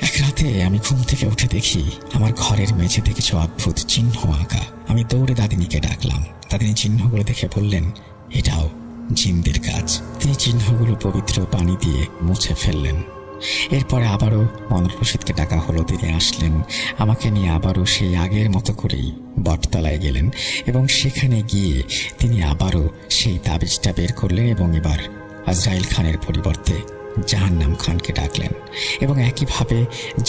এক রাতে আমি ঘুম থেকে উঠে দেখি আমার ঘরের মেঝেতে কিছু অদ্ভুত চিহ্ন আঁকা। আমি দৌড়ে দাদিনীকে ডাকলাম। দাদিনী চিহ্নগুলো দেখে বললেন, এটাও জিনদের কাজ। তিনি চিহ্নগুলো পবিত্র পানি দিয়ে মুছে ফেললেন। এরপরে আবারও মনোর রশিদকে ডাকা হলো। তিনি আসলেন, আমাকে নিয়ে আবারও সেই আগের মতো করেই বটতলায় গেলেন এবং সেখানে গিয়ে তিনি আবারও সেই তাবিজটা বের করলেন এবং এবার আজরাইল খানের পরিবর্তে জাহান্নাম খানকে ডাকলেন এবং একইভাবে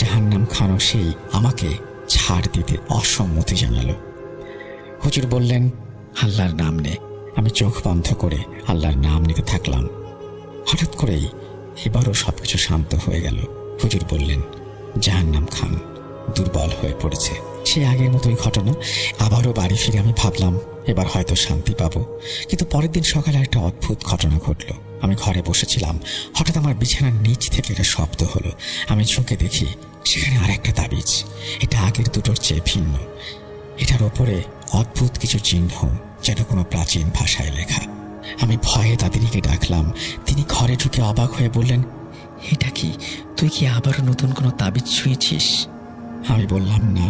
জাহান্নাম খানও সেই আমাকে ছাড় দিতে অসম্মতি জানালো। হুজুর বললেন, আল্লাহর নাম নে। আমি চোখ বন্ধ করে আল্লাহর নাম নিতে থাকলাম। হঠাৎ করেই এবারও সবকিছু শান্ত হয়ে গেল। হুজুর বললেন, জাহান্নাম খান দুর্বল হয়ে পড়েছে। সেই আগের মতোই ঘটনা। আবারও বাড়ি ফিরে আমি ভাবলাম এবার হয়তো শান্তি পাবো। কিন্তু পরের দিন সকালে একটা অদ্ভুত ঘটনা ঘটল। আমি ঘরে বসেছিলাম, হঠাৎ আমার বিছানার নিচ থেকে একটা শব্দ হলো। আমি ঝুঁকে দেখি সেখানে আরেকটা তাবিজ। এটা আগের দুটোর চেয়ে ভিন্ন। এটার ওপরে অদ্ভুত কিছু চিহ্ন, যেন কোনো প্রাচীন ভাষায় লেখা। আমি ভয়ে দাদিনীকে ডাকলাম। তিনি ঘরে ঢুকে অবাক হয়ে বললেন, এটা কি? তুই কি আবারও নতুন কোনো তাবিজ ছুঁয়েছিস? আমি বললাম, না।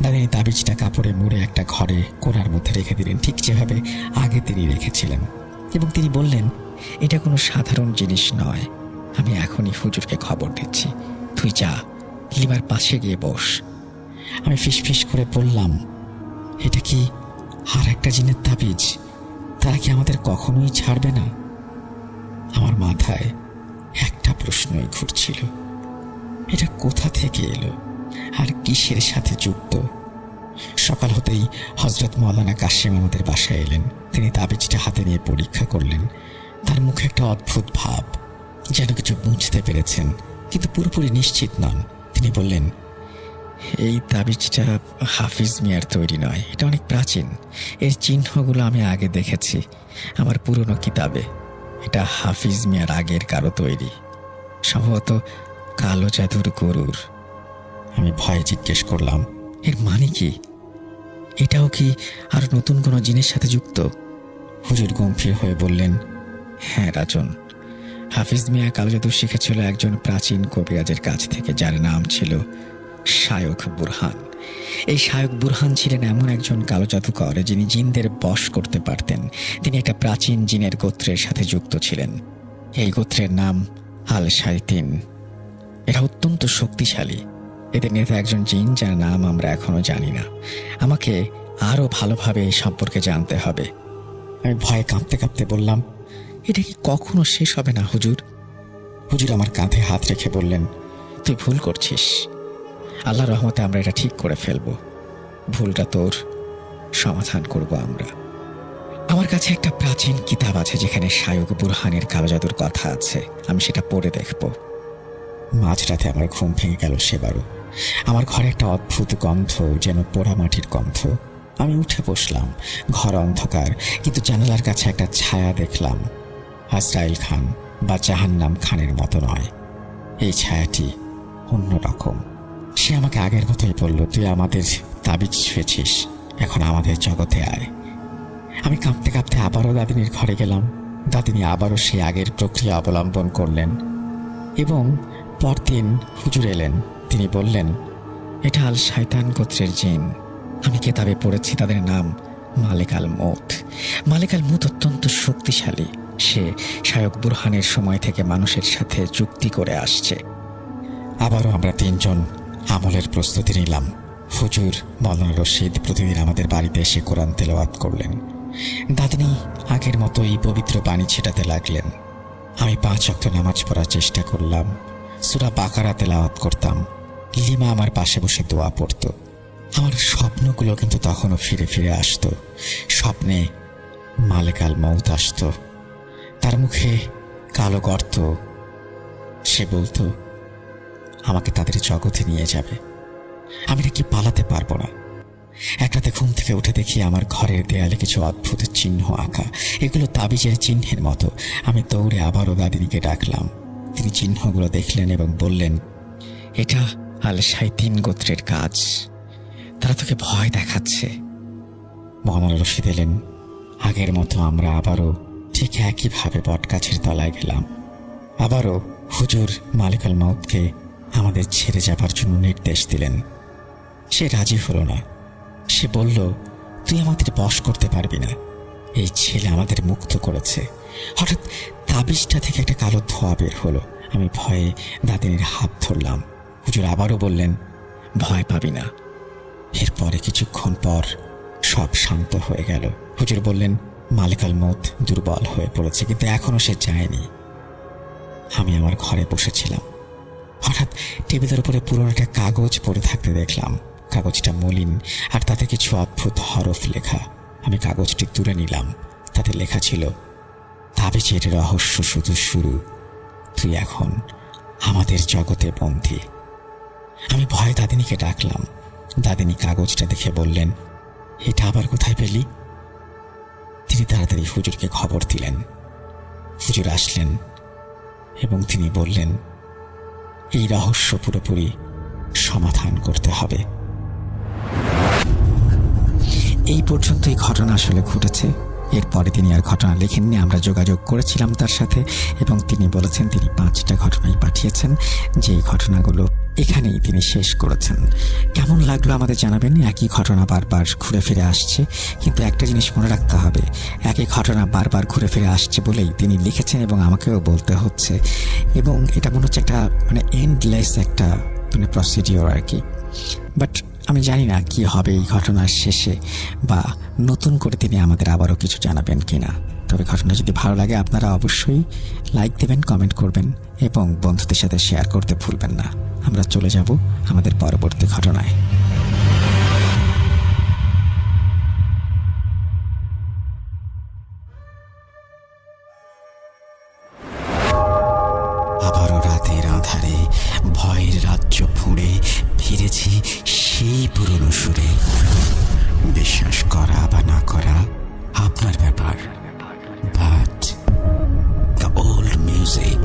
দাদিনী তাবিজটা কাপড়ে মুড়ে একটা ঘরে কোণার মধ্যে রেখে দিলেন, ঠিক যেভাবে আগে তিনি রেখেছিলেন, এবং তিনি বললেন, এটা কোনো সাধারণ জিনিস নয়। আমি এখনই হুজুরকে খবর দিচ্ছি, তুই যা, লিমার পাশে গিয়ে বস। আমি ফিসফিস করে বললাম, এটা কি আর একটা জিনের তাবিজ? তারা কি আমাদের কখনোই ছাড়বে না? আমার মাথায় একটা প্রশ্নই ঘুরছিল, এটা কোথা থেকে এলো আর কিসের সাথে যুক্ত? সকাল হতেই হযরত মাওলানা কাশেম আমাদের বাসায় এলেন। তিনি তাবিজটা হাতে নিয়ে পরীক্ষা করলেন। তার মুখে একটা অদ্ভুত ভাব, যেন কিছু বুঝতে পেরেছেন, কিন্তু পুরোপুরি নিশ্চিত নন। তিনি বললেন, এই তাবিজটা হাফিজ মিয়ার তৈরি নয়, এটা অনেক প্রাচীন। এর চিহ্নগুলো আমি আগে দেখেছি আমার পুরনো কিতাবে। এটা হাফিজ মিয়ার আগের কারো তৈরি, সম্ভবত কালো জাদুর গরুর। আমি ভয়ে জিজ্ঞেস করলাম, এর মানে কি? এটাও কি আর নতুন কোনো জিনিসের সাথে যুক্ত? হুজুর গম্ভীর হয়ে বললেন, হ্যাঁ রাজন, হাফিজ মিয়া কালো জাদু শিখেছিল একজন প্রাচীন কবিরাজের কাছ থেকে, যার নাম ছিল শায়খ বুরহান। এই শায়খ বুরহান ছিলেন এমন একজন কালো জাদুকর যিনি জিনদের বশ করতে পারতেন। তিনি একটা প্রাচীন জিনের গোত্রের সাথে যুক্ত ছিলেন। এই গোত্রের নাম আল শাইতিন। এরা অত্যন্ত শক্তিশালী। এদের নেতা একজন জিন, যার নাম আমরা এখনো জানি না। আমাকে আরো ভালোভাবে এই সম্পর্কে জানতে হবে। আমি ভয়ে কাঁপতে কাঁপতে বললাম, এটা কি কখনো শেষ হবে না হুজুর? হুজুর আমার কাঁধে হাত রেখে বললেন, তুই ভুল করছিস। আল্লাহর রহমতে আমরা এটা ঠিক করে ফেলবো। ভুলটা তোর, সমাধান করব আমরা। আমার কাছে একটা প্রাচীন কিতাব আছে যেখানে শায়খ বুরহানের কালো জাদুর কথা আছে। আমি সেটা পড়ে দেখব। মাঝরাতে আমার ঘুম ভেঙে গেল সেবারও। আমার ঘরে একটা অদ্ভুত গন্ধ, যেন পোড়া মাটির গন্ধ। আমি উঠে বসলাম। ঘর অন্ধকার, কিন্তু জানালার কাছে একটা ছায়া দেখলাম। আজরাইল খান বা জাহান্নাম খানের মতো নয়, এই ছায়াটি অন্যরকম। সে আমাকে আগের মতোই বলল, তুই আমাদের তাবিজ ছুঁয়েছিস, এখন আমাদের জগতে আয়। আমি কাঁপতে কাঁপতে আবারও দাদিনীর ঘরে গেলাম। দাদিনী আবারও সে আগের প্রক্রিয়া অবলম্বন করলেন এবং পরদিন হুজুর এলেন। তিনি বললেন, এটা আল শায়তান গোত্রের জিন। আমি কিতাবে পড়েছি তাদের নাম মালিক আল মউত। মালিক আল মউত অত্যন্ত শক্তিশালী। সে শায়খ বুরহানের সময় থেকে মানুষের সাথে চুক্তি করে আসছে। আবারও আমরা তিনজন আমলের প্রস্তুতি নিলাম। হুজুর মওলানা রশিদ প্রতিদিন আমাদের বাড়িতে এসে কোরআন তেলাওয়াত করলেন। দাদিনী আগের মতোই পবিত্র পানি ছেটাতে লাগলেন। আমি 5 ওয়াক্ত নামাজ পড়ার চেষ্টা করলাম। সূরা বাকারা তেলাওয়াত করতাম। লিমা আমার পাশে বসে দোয়া পড়ত। আমার স্বপ্নগুলো কিন্তু তখনও ফিরে ফিরে আসতো। স্বপ্নে মালেকাল মউত আসতো, তার মুখে কালো গর্ত। সে বলতো আমাকে তাদের জগতে নিয়ে যাবে, আমি নাকি পালাতে পারবো না। একরাতে ঘুম থেকে উঠে দেখি আমার ঘরের দেয়ালে কিছু অদ্ভুত চিহ্ন আঁকা। এগুলো তাবিজের চিহ্নের মতো। আমি দৌড়ে আবারও দাদিনীকে ডাকলাম। তিনি চিহ্নগুলো দেখলেন এবং বললেন, এটা আল শাইতিন গোত্রের কাজ, তারা তোকে ভয় দেখাচ্ছে। মওলানা রশিদ এলেন। আগের মতো আমরা আবারও ঠিক একইভাবে বটগাছের তলায় গেলাম। আবারও হুজুর মালিকাল মউতকে আমাদের ছেড়ে যাবার জন্য নির্দেশ দিলেন। সে রাজি হলো না। সে বলল, তুই আমাদের বশ করতে পারবি না, এই ছেলে আমাদের মুক্ত করেছে। হঠাৎ তাবিজটা থেকে একটা কালো ধোঁয়া বের হলো। আমি ভয়ে দাদিনীর হাত ধরলাম। হুজুর আবারও বললেন, ভয় পাবি না। এরপরে কিছুক্ষণ পর সব শান্ত হয়ে গেল। হুজুর বললেন, মালিকাল মউত দুর্বল হয়ে পড়েছে, কিন্তু এখনো সে যায়নি। আমি আমার ঘরে বসেছিলাম। হঠাৎ টেবিলের উপরে পুরনো একটা কাগজ পড়ে থাকতে দেখলাম। কাগজটা মলিন আর তাতে কিছু অদ্ভুত হরফ লেখা। আমি কাগজটি তুলে নিলাম। তাতে লেখা ছিল, তাবিজের রহস্য শুধু শুরু, তুই এখন আমাদের জগতে বন্দী। আমি ভয়ে দাদিনীকে ডাকলাম। দাদিনী কাগজটা দেখে বললেন, এটা আবার কোথায় পেলি? তিনি তাড়াতাড়ি হুজুরকে খবর দিলেন। হুজুর আসলেন এবং তিনি বললেন, এই রহস্য পুরোপুরি সমাধান করতে হবে। এই পর্যন্ত এই ঘটনা আসলে ঘটেছে। এরপরে তিনি আর ঘটনা লেখেননি। আমরা যোগাযোগ করেছিলাম তার সাথে এবং তিনি বলেছেন তিনি 5টা ঘটনাই পাঠিয়েছেন, যে ঘটনাগুলো এখানেই তিনি শেষ করেছেন। কেমন লাগলো আমাদের জানাবেন। একই ঘটনা বারবার ঘুরে ফিরে আসছে, কিন্তু একটা জিনিস মনে রাখতে হবে, একই ঘটনা বারবার ঘুরে ফিরে আসছে বলেই তিনি লিখেছেন এবং আমাকেও বলতে হচ্ছে। এবং এটা মনে হচ্ছে একটা এন্ডলেস একটা প্রসিডিওর আর কি। বাট আমি জানি না কি হবে এই ঘটনার শেষে, বা নতুন করে তিনি আমাদের আবারও কিছু জানাবেন কিনা। তবে ঘটনা যদি ভালো লাগে আপনারা অবশ্যই লাইক দেবেন, কমেন্ট করবেন এবং বন্ধুদের সাথে শেয়ার করতে ভুলবেন না। আমরা চলে যাব আমাদের পরবর্তী ঘটনায়। আবারও রাতের আঁধারে ভয়ের রাজ্য ফুঁড়ে ফিরেছি সেই পুরনো সুরে। বিশ্বাস করা বা না করা আপনার ব্যাপার, but the old music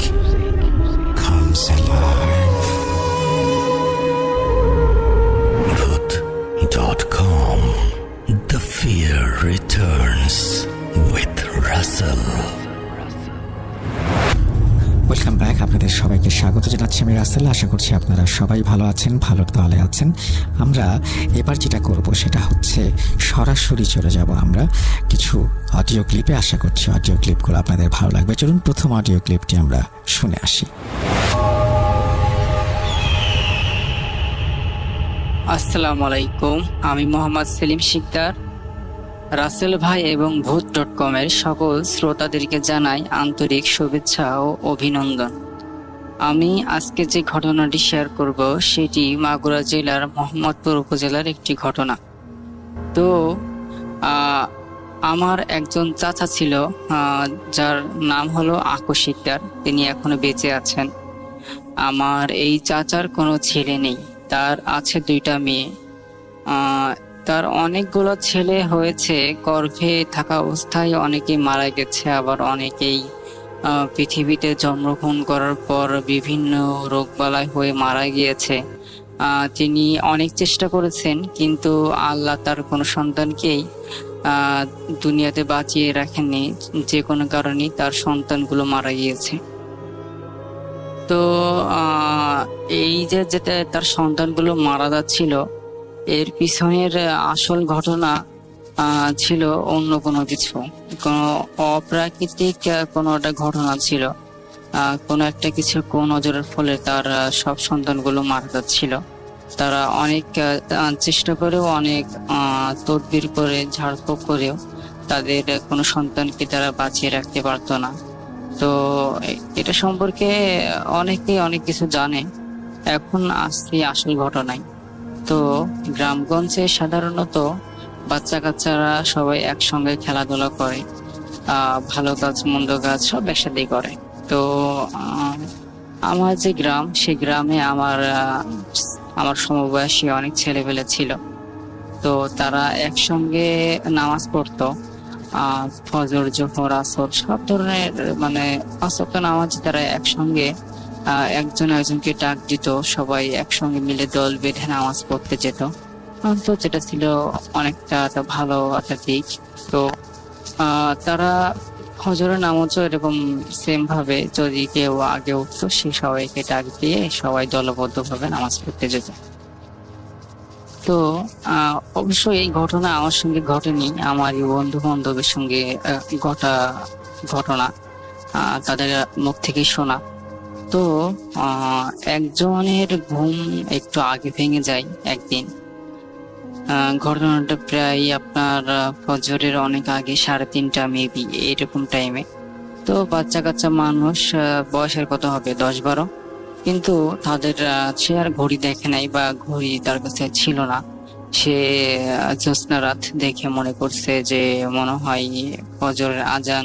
comes alive. Bhoot.com. The fear returns with Russell. Welcome back. আপনাদের সবাইকে স্বাগত জানাচ্ছি আমি রাসেল। আশা করছি আপনারা সবাই ভালো আছেন, ভালোর দলে আছেন। আমরা এবার যেটা করব সেটা হচ্ছে সরাসরি চলে যাব আমরা কিছু অডিও ক্লিপে। আশা করছি অডিও ক্লিপগুলো আপনাদের ভালো লাগবে। চলুন প্রথম অডিও ক্লিপটি আমরা শুনে আসি। আসসালামু আলাইকুম, আমি মোহাম্মদ সেলিম শিকদার। রাসেল ভাই এবং ভূত.com এর সকল শ্রোতাদেরকে জানাই আন্তরিক শুভেচ্ছা ও অভিনন্দন। আমি আজকে যে ঘটনাটি শেয়ার করব সেটি মাগুরা জেলার মোহাম্মদপুর উপজেলার একটি ঘটনা। তো আমার একজন চাচা ছিল, যার নাম হলো আকু শিকদার। তিনি এখনো বেঁচে আছেন। আমার এই চাচার কোনো ছেলে নেই, তার আছে 2টা মেয়ে। তার অনেকগুলো ছেলে হয়েছে, গর্ভে থাকা অবস্থায় অনেকেই মারা গেছে, আবার অনেকেই পৃথিবীতে জন্মগ্রহণ করার পর বিভিন্ন রোগবালাই হয়ে মারা গিয়েছে। তিনি অনেক চেষ্টা করেছেন, কিন্তু আল্লাহ তার কোনো সন্তানকেই দুনিয়াতে বাঁচিয়ে রাখেননি। যে কোনো কারণেই তার সন্তানগুলো মারা গিয়েছে। তো এই যে যেটা তার সন্তানগুলো মারা যাচ্ছিল, এর পিছনের আসল ঘটনা ছিল অন্য কোনো কিছু, কোনো অপ্রাকৃতিক কোনো একটা ঘটনা ছিল। কোনো একটা কিছু নজরের ফলে তার সব সন্তানগুলো মারা যাচ্ছিল। তারা অনেক চেষ্টা করেও, অনেক তদবির করে, ঝাড়ফুঁক করেও তাদের কোনো সন্তানকে তারা বাঁচিয়ে রাখতে পারতো না। তো এটা সম্পর্কে অনেকেই অনেক কিছু জানে। এখন আসছি আসল ঘটনায়। তো গ্রামগঞ্জে সাধারণত বাচ্চা কাচ্চারা সবাই একসঙ্গে খেলাধুলা করে, ভালো কাজ মন্দ কাজ সব একসাথেই করে। তো আমার যে গ্রাম, সেই গ্রামে আমার সমবয়সী অনেক ছেলেপেলে ছিল। তো তারা একসঙ্গে নামাজ পড়তো। ফজর, জোহর, আসর সব ধরনের মানে 5 ওয়াক্ত নামাজ তারা একসঙ্গে, একজন একজনকে ডাক দিত, সবাই একসঙ্গে মিলে দল বেঁধে নামাজ পড়তে যেত। তো যেটা ছিল অনেকটা একটা ভালো একটা দিক। তো তারা ফজরের নামাজও এরকম সেম ভাবে যদি কেউ আগে উঠতো, সে সবাইকে ডাক দিয়ে সবাই দলবদ্ধ ভাবে নামাজ পড়তে যেত। তো অবশ্য এই ঘটনা আমার সঙ্গে ঘটেনি, আমার এই বন্ধু বান্ধবের সঙ্গে ঘটা ঘটনা, তাদের মুখ থেকে শোনা। তো একজনের ঘুম একটু আগে ভেঙে যায় একদিন। ঘটনাটা প্রায় আপনার ফজরের অনেক আগে, 3:30 মেবি এরকম টাইমে। তো বাচ্চা কাচ্চা মানুষ, বয়সের কত হবে 10-12, কিন্তু তাদের সে আর ঘড়ি দেখে নাই বা ঘড়ি তার কাছে ছিল না। সে জ্যোৎস্না রাত দেখে মনে করছে যে মনে হয় ফজরের আজান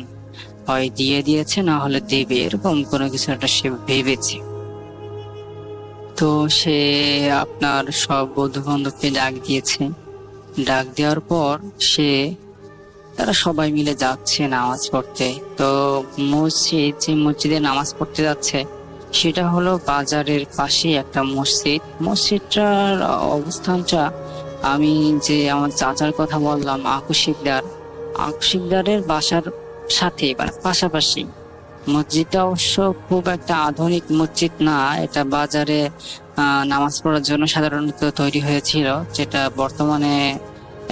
হয় দিয়ে দিয়েছে, না হলে দেবে, এরকম কোনো কিছু একটা সে ভেবেছে। তো সে আপনার সব বন্ধু বান্ধবকে ডাক দিয়েছে। ডাক দেওয়ার পর তারা সবাই মিলে যাচ্ছে নামাজ পড়তে। তো যে মসজিদে নামাজ পড়তে যাচ্ছে সেটা হলো বাজারের পাশে একটা মসজিদ। মসজিদটার অবস্থানটা, আমি যে আমার চাচার কথা বললাম আকুশিকদারের বাসার সাথে মানে পাশাপাশি। মসজিদটা অবশ্য খুব একটা আধুনিক মসজিদ না, এটা বাজারে নামাজ পড়ার জন্য সাধারণত তৈরি হয়েছিল, যেটা বর্তমানে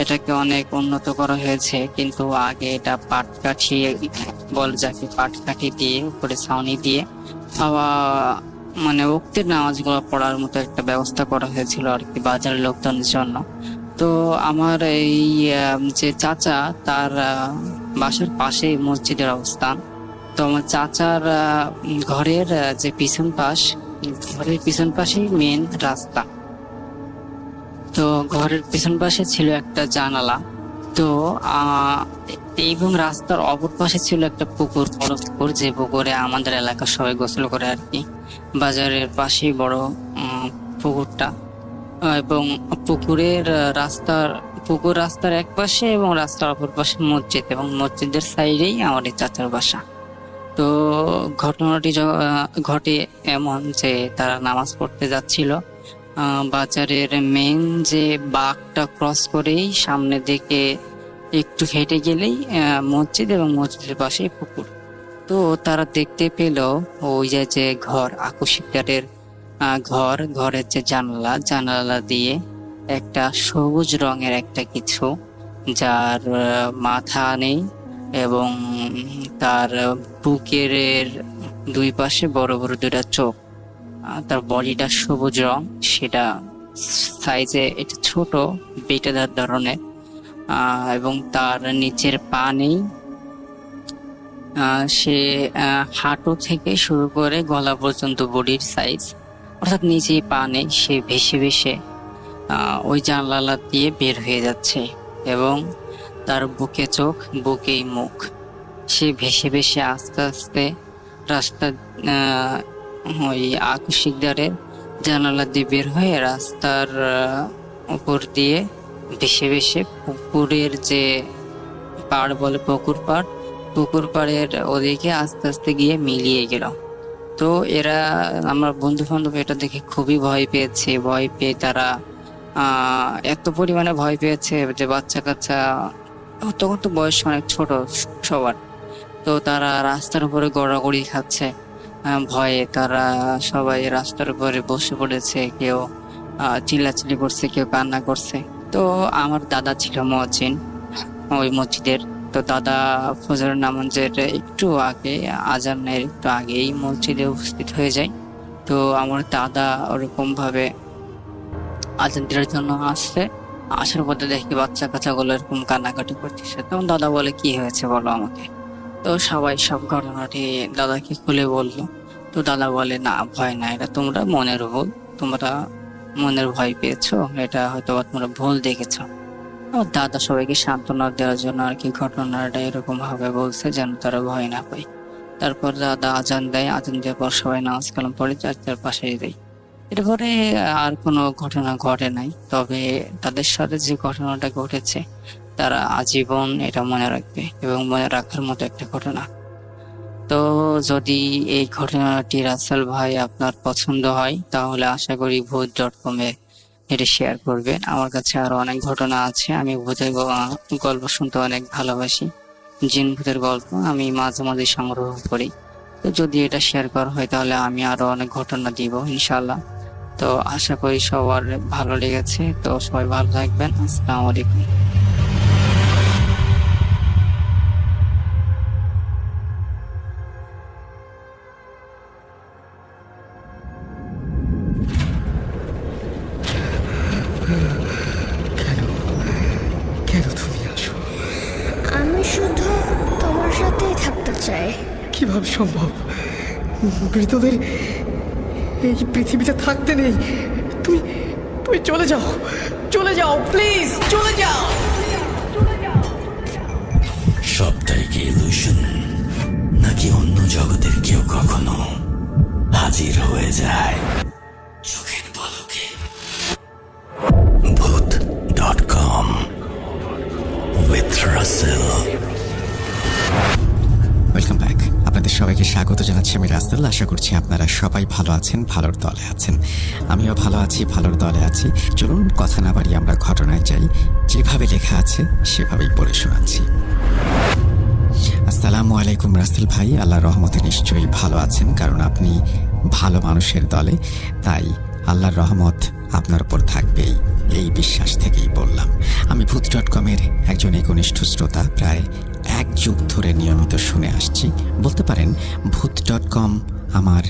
এটাকে অনেক উন্নত করা হয়েছে। কিন্তু আগে এটা পাটকাঠি বলে যাকে, পাটকাঠি দিয়ে উপরে ছাউনি দিয়ে মানে ওক্তের নামাজগুলো পড়ার মতো একটা ব্যবস্থা করা হয়েছিল আর কি, বাজারের লোকজনের জন্য। তো আমার এই যে চাচা, তার বাসার পাশে মসজিদের অবস্থান। তো আমার চাচার ঘরের যে ঘরের পিছন পাশেই মেন রাস্তা। তো ঘরের পিছন পাশে ছিল একটা জানালা। তো এবং রাস্তার অপর পাশে ছিল একটা পুকুর, বড় পুকুর, যে পুকুরে আমাদের এলাকার সবাই গোসল করে আর কি। বাজারের পাশেই বড় পুকুরটা। এবং পুকুর রাস্তার এক পাশে এবং রাস্তার অপর পাশে মসজিদ, এবং মসজিদের সাইডেই আমার এই চাচার বাসা। তো ঘটনাটি ঘটে এমন যে তারা নামাজ পড়তে যাচ্ছিল, বাজারের মেন যে বাঁকটা ক্রস করেই সামনের দিকে একটু হেঁটে গেলেই মসজিদ, এবং মসজিদের পাশে পুকুর। তো তারা দেখতে পেল ওই যে ঘর, আকুশিকদারের ঘরের যে জানালা দিয়ে একটা সবুজ রঙের একটা কিছু, যার মাথা নেই এবং তার বুকের 2 পাশে বড় বড় 2টা চোখ, তার বডিটা সবুজ রং, সেটা সাইজে এটা ছোট বেটেদার ধরনের, এবং তার নিচের পা নেই। সে হাঁটু থেকে শুরু করে গলা পর্যন্ত বডির সাইজ, অর্থাৎ নিচেই পা নেই। সে ভেসে ভেসে ওই জানলা দিয়ে বের হয়ে যাচ্ছে, এবং তার বুকে চোখ, বুকেই মুখ। সে ভেসে ভেসে আস্তে আস্তে রাস্তা, ওই আকুশিকদারের জানালা দিয়ে বের হয়ে রাস্তার উপর দিয়ে ভেসে ভেসে পুকুরের যে পাড় বলে, পুকুর পাড়ের ওদিকে আস্তে আস্তে গিয়ে মিলিয়ে গেল। তো আমার বন্ধু বান্ধব এটা দেখে খুবই ভয় পেয়েছে। ভয় পেয়ে তারা এত পরিমাণে ভয় পেয়েছে যে বাচ্চা কাচ্চা, তখন তো বয়স অনেক ছোট সবার। তো তারা রাস্তার উপরে গড়াগড়ি খাচ্ছে ভয়ে। তারা সবাই রাস্তার উপরে বসে পড়েছে, কেউ চিল্লাচিল্লি করছে, কেউ কান্না করছে। তো আমার দাদা ছিল মুয়াজ্জিন ওই মসজিদের। তো দাদা ফজরের নামাজের একটু আগে, আজানের একটু আগেই মসজিদে উপস্থিত হয়ে যায়। তো আমার দাদা ওরকম ভাবে আজান দেওয়ার জন্য আসছে, আসার পথে দেখি বাচ্চা কাচ্চাগুলো এরকম কান্নাকাটি করতেছে। তখন দাদা বলে, কি হয়েছে বলো আমাকে। তো সবাই সব ঘটনাটি দাদাকে খুলে বললো। তো দাদা বলে, না ভয় না, এটা তোমরা মনের ভুল, তোমরা মনের ভয় পেয়েছো, এটা হয়তো তোমরা ভুল দেখেছো। আমার দাদা সবাইকে সান্ত্বনা দেওয়ার জন্য আর কি ঘটনাটা এরকম ভাবে বলছে যেন তারা ভয় না পায়। তারপর দাদা আজান দেয়, আজান দেওয়ার পর সবাই নামাজ কালাম পড়ে যার পাশে দেয়। এরপরে আর কোনো ঘটনা ঘটে নাই, তবে তাদের সাথে যে ঘটনাটা ঘটেছে তারা আজীবন এটা মনে রাখবে এবং মনে রাখার মতো একটা ঘটনা। তো যদি এই ঘটনাটি রাসেল ভাই আপনার পছন্দ হয় তাহলে আশা করি ভূত.com এ এটা শেয়ার করবেন। আমার কাছে আরো অনেক ঘটনা আছে, আমি ভূতের গল্প শুনতে অনেক ভালোবাসি, জিন ভূতের গল্প আমি মাঝে মাঝে সংগ্রহ করি। তো যদি এটা শেয়ার করা হয় তাহলে আমি আরো অনেক ঘটনা দিব ইনশাল্লাহ। তো আশা করি সবার ভালো লেগেছে। তো সবাই ভালো থাকবেন। আসসালামু আলাইকুম। কেন তুমি আসো? আমি শুধু তোমার সাথেই থাকতে চাই। কিভাবে সম্ভব? মৃতদের এই পৃথিবীতে থাকতে নেই। তুমি তুমি চলে যাও, চলে যাও, প্লিজ চলে যাও। সবটাই কি ইলুশন, নাকি অন্য জগতের কেউ কখনো হাজির হয়ে যায় চোখের পলকে? ভূত.com with রাসেল। Welcome back. আপনাদের সবাইকে স্বাগত জানাচ্ছি আমি রাসেল। আশা করছি আপনারা সবাই ভালো আছেন, ভালোর দলে আছেন। আমিও ভালো আছি, ভালোর দলে আছি। চলুন কথা না বাড়িয়ে আমরা ঘটনায় যাই। যেভাবে লেখা আছে সেভাবেই পড়ে শোনাচ্ছি। আসসালামু আলাইকুম রাসেল ভাই, আল্লাহর রহমতে নিশ্চয়ই ভালো আছেন, কারণ আপনি ভালো মানুষের দলে, তাই আল্লাহর রহমত আপনার উপর থাকবেই, এই বিশ্বাস থেকেই বললাম। আমি ভূত.com এর একজন একনিষ্ঠ শ্রোতা, প্রায় 1 যুগ ধরে নিয়মিত শুনে আসছি। বলতে পারেন ভূত.com আমার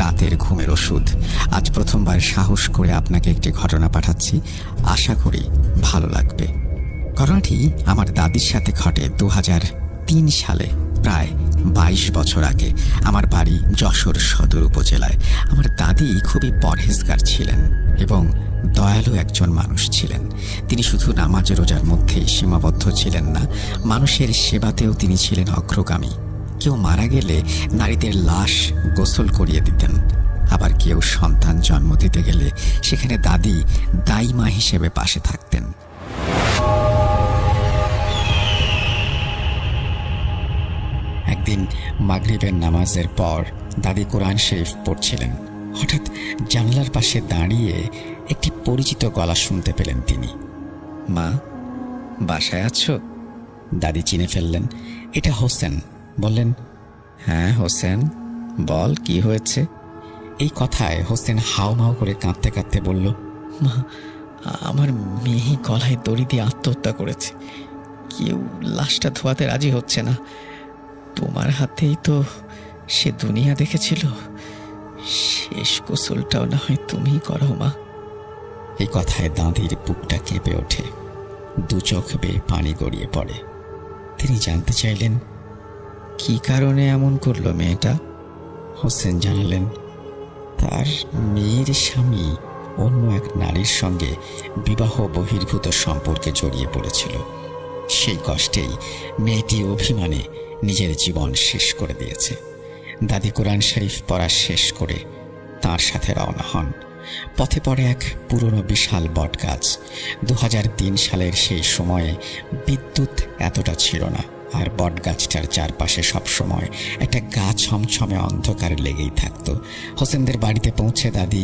রাতের ঘুমের ওষুধ। আজ প্রথমবার সাহস করে আপনাকে একটি ঘটনা পাঠাচ্ছি, আশা করি ভালো লাগবে। ঘটনাটি আমার দাদির সাথে ঘটে 2003 সালে, প্রায় 22 বছর আগে। আমার বাড়ি যশোর সদর উপজেলায়। আমার দাদি খুবই পরহেজগার ছিলেন এবং দয়ালু একজন মানুষ ছিলেন। তিনি শুধু নামাজ রোজার মধ্যেই সীমাবদ্ধ ছিলেন না, মানুষের সেবাতেও তিনি ছিলেন অগ্রগামী। কেউ মারা গেলে নারীদের লাশ গোসল করিয়ে দিতেন, আবার কেউ সন্তান জন্ম দিতে গেলে সেখানে দাদি দাইমা হিসেবে পাশে থাকতেন। একদিন মাগরিবের নামাজের পর দাদি কোরআন শরীফ পড়ছিলেন। হঠাৎ জানলার পাশে দাঁড়িয়ে একটি পরিচিত গলা শুনতে পেলেন তিনি। মা, বাসায় আছো? দাদি চিনে ফেললেন, এটা হোসেন। বললেন, হ্যাঁ হোসেন, বল কি হয়েছে। এই কথায় হোসেন হাউমাউ করে কাঁদতে কাঁদতে বলল, মা, আমার মেয়ে গলায় দড়ি দিয়ে আত্মহত্যা করেছে। কেউ লাশটা ধোয়াতে রাজি হচ্ছে না। তোমার হাতেই তো সে দুনিয়া দেখেছিল, শেষ গোসলটাও না হয় তুমিই করো মা। এই কথায় দাদির বুকটা কেঁপে ওঠে, দু চোখ বেয়ে পানি গড়িয়ে পড়ে। তিনি জানতে চাইলেন, কি কারণে এমন করলো মেয়েটা? হোসেন জানালেন, তার মেয়ের স্বামী অন্য এক নারীর সঙ্গে বিবাহ বহির্ভূত সম্পর্কে জড়িয়ে পড়েছিল। সেই কষ্টেই মেয়েটি অভিমানে নিজের জীবন শেষ করে দিয়েছে। দাদি কোরআন শরীফ পড়া শেষ করে তার সাথে রওনা হন। পথে পড়ে এক পুরনো বিশাল বটগাছ। 2003 সালের সেই সময়ে বিদ্যুৎ এতটা ছিল না, আর বটগাছটার চারপাশে সবসময় একটা গা ছমছমে অন্ধকার লেগেই থাকতো। হোসেনদের বাড়িতে পৌঁছে দাদি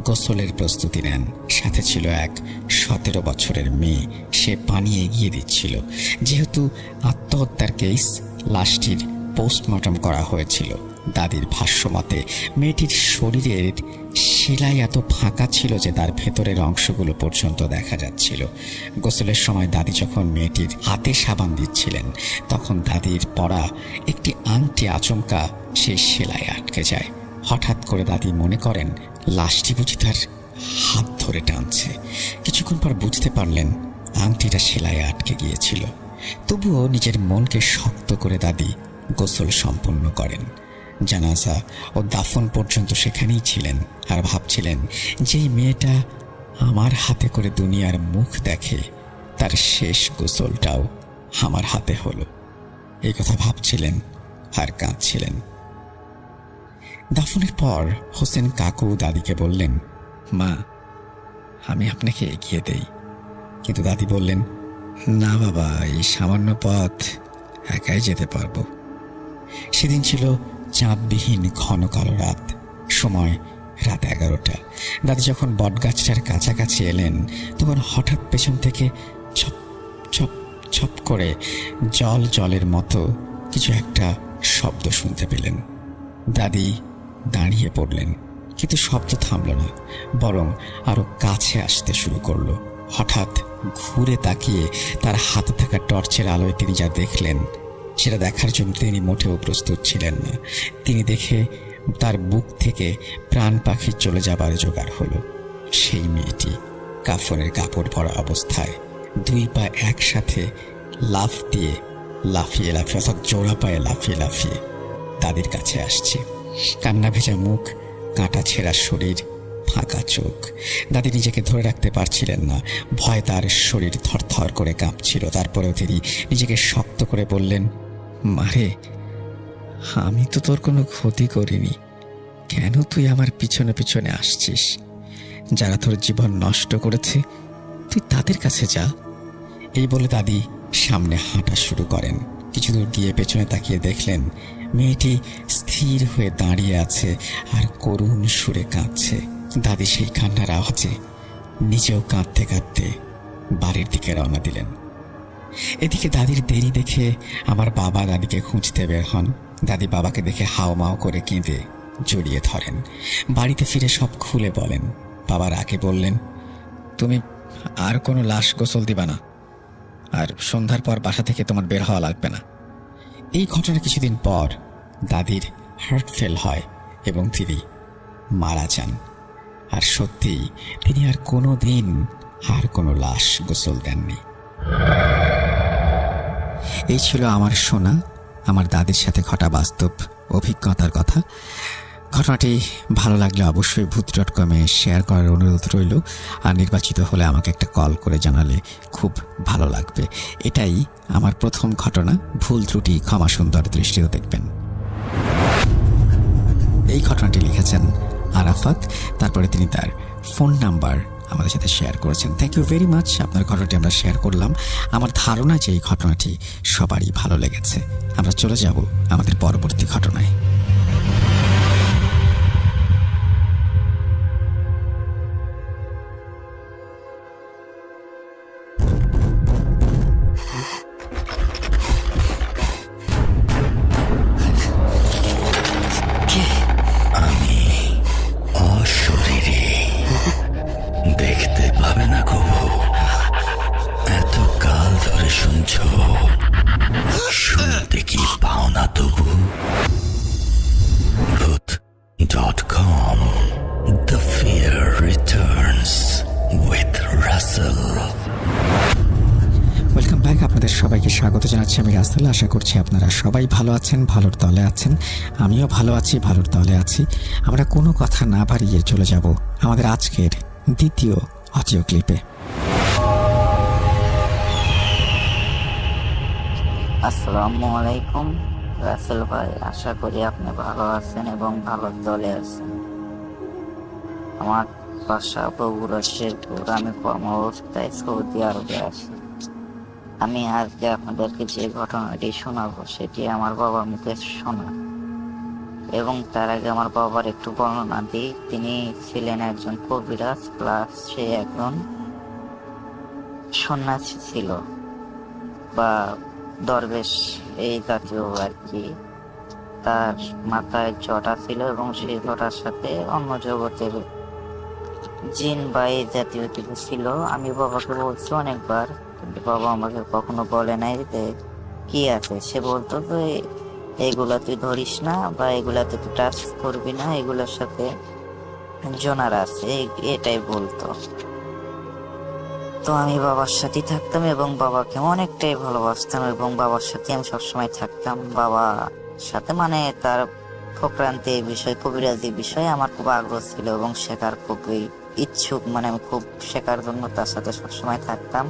গোসলের প্রস্তুতি নেন। সাথে ছিল এক 17 বছরের মেয়ে, সে পানি এগিয়ে দিচ্ছিল। যেহেতু আত্মহত্যার কেস, লাশটির পোস্টমর্টম করা হয়েছিল। দাদির ভাষ্যমতে মেয়েটির শরীরের সেলাই এত ফাঁকা ছিল যে তার ভেতরের অংশগুলো পর্যন্ত দেখা যাচ্ছিল। গোসলের সময় দাদি যখন মেয়েটির হাতে সাবান দিচ্ছিলেন, তখন দাদির পরা একটি আংটি আচমকা সেই সেলাই আটকে যায়। হঠাৎ করে দাদি মনে করেন লাশটি বুঝি তার হাত ধরে টানছে। কিছুক্ষণ পর বুঝতে পারলেন আংটিটা সেলাই আটকে গিয়েছিল। তবুও নিজের মনকে শক্ত করে দাদি গোসল সম্পন্ন করেন। জানাজা ও দাফন পর্যন্ত সেখানেই ছিলেন আর ভাবছিলেন যে মেয়েটা আমার হাতে করে দুনিয়ার মুখ দেখে, তার শেষ গোসলটাও আমার হাতে হলো। এই কথা ভাবছিলেন আর কাঁদছিলেন। দাফনের পর হোসেন কাকু দাদিকে বললেন, মা, আমি আপনাকে এগিয়ে দেই। কিন্তু দাদি বললেন, না বাবা, এই সামান্য পথ একাই যেতে পারবো। সেদিন ছিল চাঁদবিহীন ঘন কালো রাত। সময় রাত 11টা। দাদি যখন বটগাছটার কাছাকাছি এলেন, তখন হঠাৎ পেছন থেকে ছপ ছপ ছপ করে জলের মতো কিছু একটা শব্দ শুনতে পেলেন। দাদি দাঁড়িয়ে পড়লেন, কিন্তু শব্দ থামল না, বরং আরো কাছে আসতে শুরু করলো। হঠাৎ ঘুরে তাকিয়ে তার হাতে থাকা টর্চের আলোয় তিনি যা দেখলেন, সেটা দেখার জন্য তিনি মোটেও প্রস্তুত ছিলেন না। তিনি দেখে তার বুক থেকে প্রাণ পাখি চলে যাবার জোগাড় হলো। সেই মেয়েটি কাফনের কাপড় পরা অবস্থায় 2 পা একসাথে লাফিয়ে অর্থাৎ জোড়া পায়ে লাফিয়ে দাদির কাছে আসছে। কান্না ভেজা মুখ, কাঁটা ছেঁড়া শরীর, ফাঁকা চোখ। দাদি নিজেকে ধরে রাখতে পারছিলেন না। ভয় তার শরীর থরথর করে কাঁপছিল। তারপরেও তিনি নিজেকে শক্ত করে বললেন, মারে, আমি তো তোর কোনো ক্ষতি করিনি, কেন তুই আমার পিছনে পিছনে আসছিস? যারা তোর জীবন নষ্ট করেছে তুই তাদের কাছে যা। এই বলে দাদি সামনে হাঁটা শুরু করেন। কিছু দূর গিয়ে পেছনে তাকিয়ে দেখলেন মেয়েটি স্থির হয়ে দাঁড়িয়ে আছে আর করুণ সুরে কাঁদছে। দাদি সেই কান্নার আওয়াজে নিজেও কাঁদতে কাঁদতে বাড়ির দিকে রওনা দিলেন। এদিকে দাদির দেরি দেখে আমার বাবা দাদিকে খুঁজতে বের হন। দাদি বাবাকে দেখে হাওমাও করে কেঁদে জড়িয়ে ধরেন। বাড়িতে ফিরে সব খুলে বলেন। বাবার আগে বললেন, তুমি আর কোনো লাশ গোসল দিবা না, আর সন্ধ্যার পর বাসা থেকে তোমার বের হওয়া লাগবে না। এই ঘটনা কিছুদিন পর দাদির হার্ট ফেল হয় এবং তিনি মারা যান। আর সত্যিই তিনি আর কোনো দিন আর কোনো লাশ গোসল দেননি। এই ছিল আমার শোনা আমার দাদির সাথে ঘটা বাস্তব অভিজ্ঞতার কথা। ঘটনাটি ভালো লাগলে অবশ্যই ভূত.com-এ শেয়ার করার অনুরোধ রইল। আর নির্বাচিত হলে আমাকে একটা কল করে জানালে খুব ভালো লাগবে। এটাই আমার প্রথম ঘটনা। ভুল ত্রুটি ক্ষমা সুন্দর দৃষ্টিতে দেখবেন। এই ঘটনাটি লিখেছেন আরাফাত, তারপরে তিনি তার ফোন নাম্বার আমাদের সাথে শেয়ার করেছেন। Thank you very much. আপনার ঘটনাটি আমরা শেয়ার করলাম। আমার ধারণা যে এই ঘটনাটি সবারই ভালো লেগেছে। আমরা চলে যাব আমাদের পরবর্তী ঘটনায়। দেখতে পাবে না কবু, এত কাল ধরে শুনছ, শুনতে কি পাও না তবু? ভূত.com, The Fear Returns with Russell. Welcome back. আপনাদের সবাইকে স্বাগত জানাচ্ছি আমি রাসেল। আশা করছি আপনারা সবাই ভালো আছেন, ভালোর তলে আছেন। আমিও ভালো আছি, ভালোর তলে আছি। আমরা কোনো কথা না বাড়িয়ে চলে যাব আমাদের আজকের দ্বিতীয় অডিও ক্লিপে। আসসালামু আলাইকুম রাসেল ভাই, আশা করি আপনি ভালো আছেন এবং ভালো দলে আছেন। আমার বাসা বগুড়া শেরপুর। আমি কর্মাবস্থায় সৌদি আরবে আছি। আমি আজকে আপনাদেরকে যে ঘটনাটি শোনাবো সেটি আমার বাবার মুখে শোনা, এবং তার আগে আমার বাবার একটু বর্ণনা দিই। তিনি ছিলেন একজন কবিরাজ প্লাস সে একজন সন্ন্যাসী ছিল বা দরবেশ, এই জাতীয় আর কি। তার মাথায় জটা ছিল এবং সেই জটার সাথে অন্য জগতের জিন বা এই জাতীয় কিছু ছিল। আমি বাবাকে বলছি অনেকবার, কিন্তু বাবা আমাকে কখনো বলে নাই যে কি আছে। সে বলতো যে এগুলা তুই ধরিস না বা এগুলাতে তুই টাচ করবি না, এগুলোর সাথে জোনার আছে, এটাই বলতো। তো আমি বাবার সাথেই থাকতাম এবং বাবাকে অনেকটাই ভালোবাসতাম এবং বাবার সাথে আমি সবসময় থাকতাম। বাবার সাথে মানে তার প্রক্রান্তি বিষয়, কবিরাজি বিষয়ে আমার খুব আগ্রহ ছিল এবং শেখার খুবই ইচ্ছুক, মানে আমি খুব শেখার জন্য তার সাথে সবসময় থাকতাম।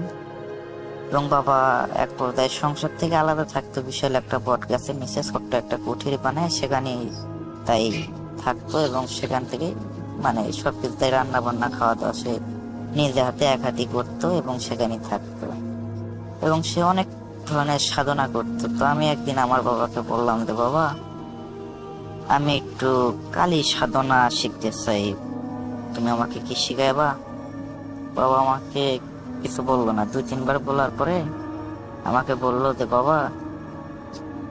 এবং বাবা এক পর্যায়ে সংসার থেকে আলাদা থাকতো, বিশাল একটা বট গাছের নিচে ছোট্ট একটা কুঠির বানায় সেখানেই তাই থাকতো এবং সেখান থেকে মানে সবকিছু তাই রান্না বান্না খাওয়া দাওয়া সে নিজে হাতে এক হাতি করতো এবং সেখানেই থাকতো এবং সে অনেক ধরনের সাধনা করতো। তো আমি একদিন আমার বাবাকে বললাম যে বাবা, আমি একটু কালী সাধনা শিখতে চাই, তুমি আমাকে কি শিখাইবা? বাবা আমাকে কিছু বললো না, 2-3 বার বলার পরে আমাকে বললো যে বাবা,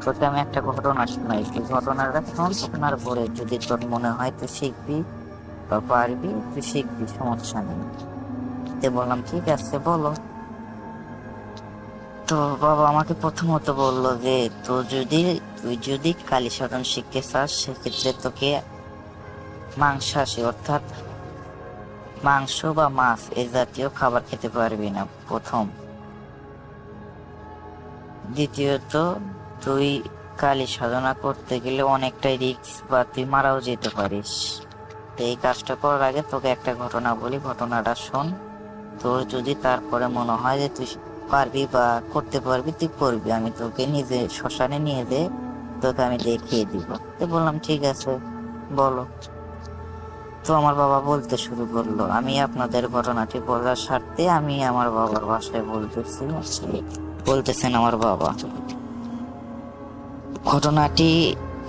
তোকে আমি একটা ঘটনা শোনাই, ঘটনাটা শোন, শোনার পরে যদি তোর মনে হয় তুই শিখবি বা পারবি তুই শিখবি, সমস্যা নেই। বললাম ঠিক আছে বলো। তো বাবা আমাকে প্রথমত বললো যে তুই যদি কালী সাধন শিখতে চাস সেক্ষেত্রে তোকে মাংসাশী অর্থাৎ মাংস বা মাছ এ জাতীয় খাবার খেতে পারবি না প্রথম। দ্বিতীয়ত তুই কালী সাধনা করতে গেলে অনেকটাই রিস্ক বা তুই মারাও যেতে পারিস। এই কাজটা করার আগে তোকে একটা ঘটনা বলি, ঘটনাটা শোন। তোর যদি তারপরে মনে হয় যে তুই পারবি বা করতে পারবি তুই করবি, আমি তোকে নিজে শ্মশানে নিয়ে তোকে আমি দেখিয়ে দিব। তো বললাম ঠিক আছে বলো। তো আমার বাবা বলতে শুরু করলো, আমি আপনাদের ঘটনাটি বলার স্বার্থে আমি আমার বাবার ভাষায় বলতেছেন আমার বাবা। ঘটনাটি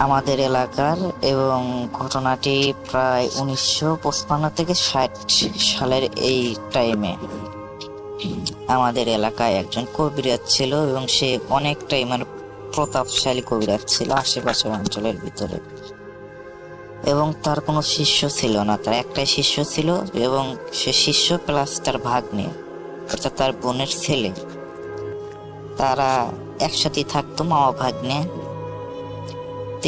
আমাদের এলাকার এবং ঘটনাটি প্রায় 1955 থেকে 60 সালের এই টাইমে আমাদের এলাকায় একজন কবিরাজ ছিল এবং সে অনেকটাই মানে প্রতাপশালী কবিরাজ ছিল আশেপাশের অঞ্চলের ভিতরে এবং তার কোনো শিষ্য ছিল না, তার একটাই শিষ্য ছিল এবং সে শিষ্য প্লাস তার ভাগ্নে অর্থাৎ তার বোনের ছেলে, তারা একসাথেই থাকতো মামা ভাগ্নে।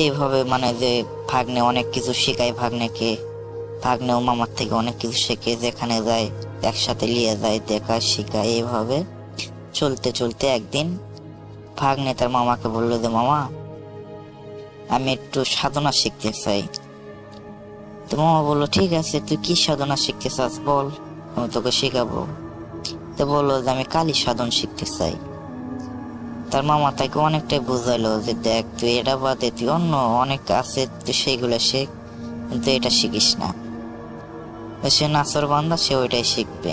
এইভাবে মানে যে ভাগ্নে অনেক কিছু শেখায় ভাগ্নেকে, ভাগ্নেও মামার থেকে অনেক কিছু শেখে, যেখানে যায় একসাথে নিয়ে যায়, দেখায় শেখায়। এইভাবে চলতে চলতে একদিন ভাগ্নে তার মামাকে বললো যে মামা, আমি একটু সাধনা শিখতে চাই। তো মামা বললো ঠিক আছে, তুই কি সাধনা শিখতে চাস বল, আমি তোকে শেখাবো। তো বললো যে আমি কালী সাধন শিখতে চাই। তার মামা তাকে অনেকটাই বুঝাইলো যে দেখ তুই এটা বাদে তুই অন্য অনেক আছে, তুই সেইগুলো শেখ, কিন্তু এটা শিখিস না। সে নাচর বান্দা, সে ওইটাই শিখবে।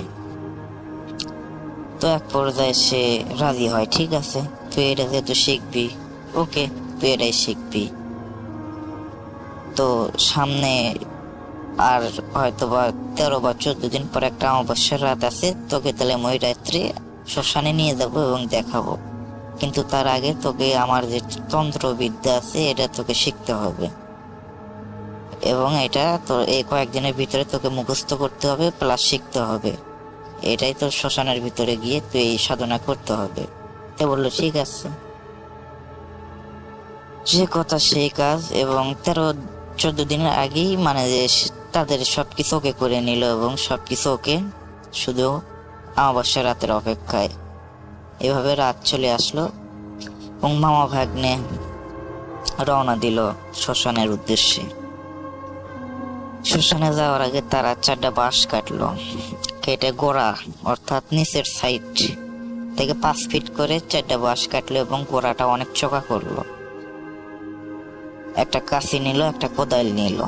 তো এক পর্যায়ে সে রাজি হয়, ঠিক আছে তুই এটা যেহেতু শিখবি, ওকে তুই এটাই শিখবি। তো সামনে আর হয়তো বা 13 বা 14 দিন পর একটা অমাবস্যার রাত আছে, তোকে তাহলে ওই রাত্রে শ্মশানে নিয়ে যাবো এবং দেখাবো, কিন্তু তার আগে তোকে আমার যে তন্ত্রবিদ্যা আছে এটা তোকে শিখতে হবে এবং এটা তোর এই কয়েকদিনের ভিতরে তোকে মুখস্থ করতে হবে প্লাস শিখতে হবে। এটাই তোর শ্মশানের ভিতরে গিয়ে তুই এই সাধনা করতে হবে। তো বললো ঠিক আছে, যে কথা সেই কাজ। এবং 13-14 দিনের আগেই মানে যে তাদের সবকিছু ওকে করে নিল এবং সবকিছু ওকে, শুধু অমাবস্যা রাতের অপেক্ষায়। এভাবে রাত চলে আসলো এবং মামা ভাগ্নে রওনা দিল শ্মশানের উদ্দেশ্যে। শ্মশানে যাওয়ার আগে তারা 4টা বাঁশ কাটলো, কেটে গোড়া অর্থাৎ নিচের সাইড থেকে 5 ফিট করে 4টা বাঁশ কাটলো এবং গোড়াটা অনেক চোখা করলো। একটা কাঁচি নিল, একটা কোদাল নিল,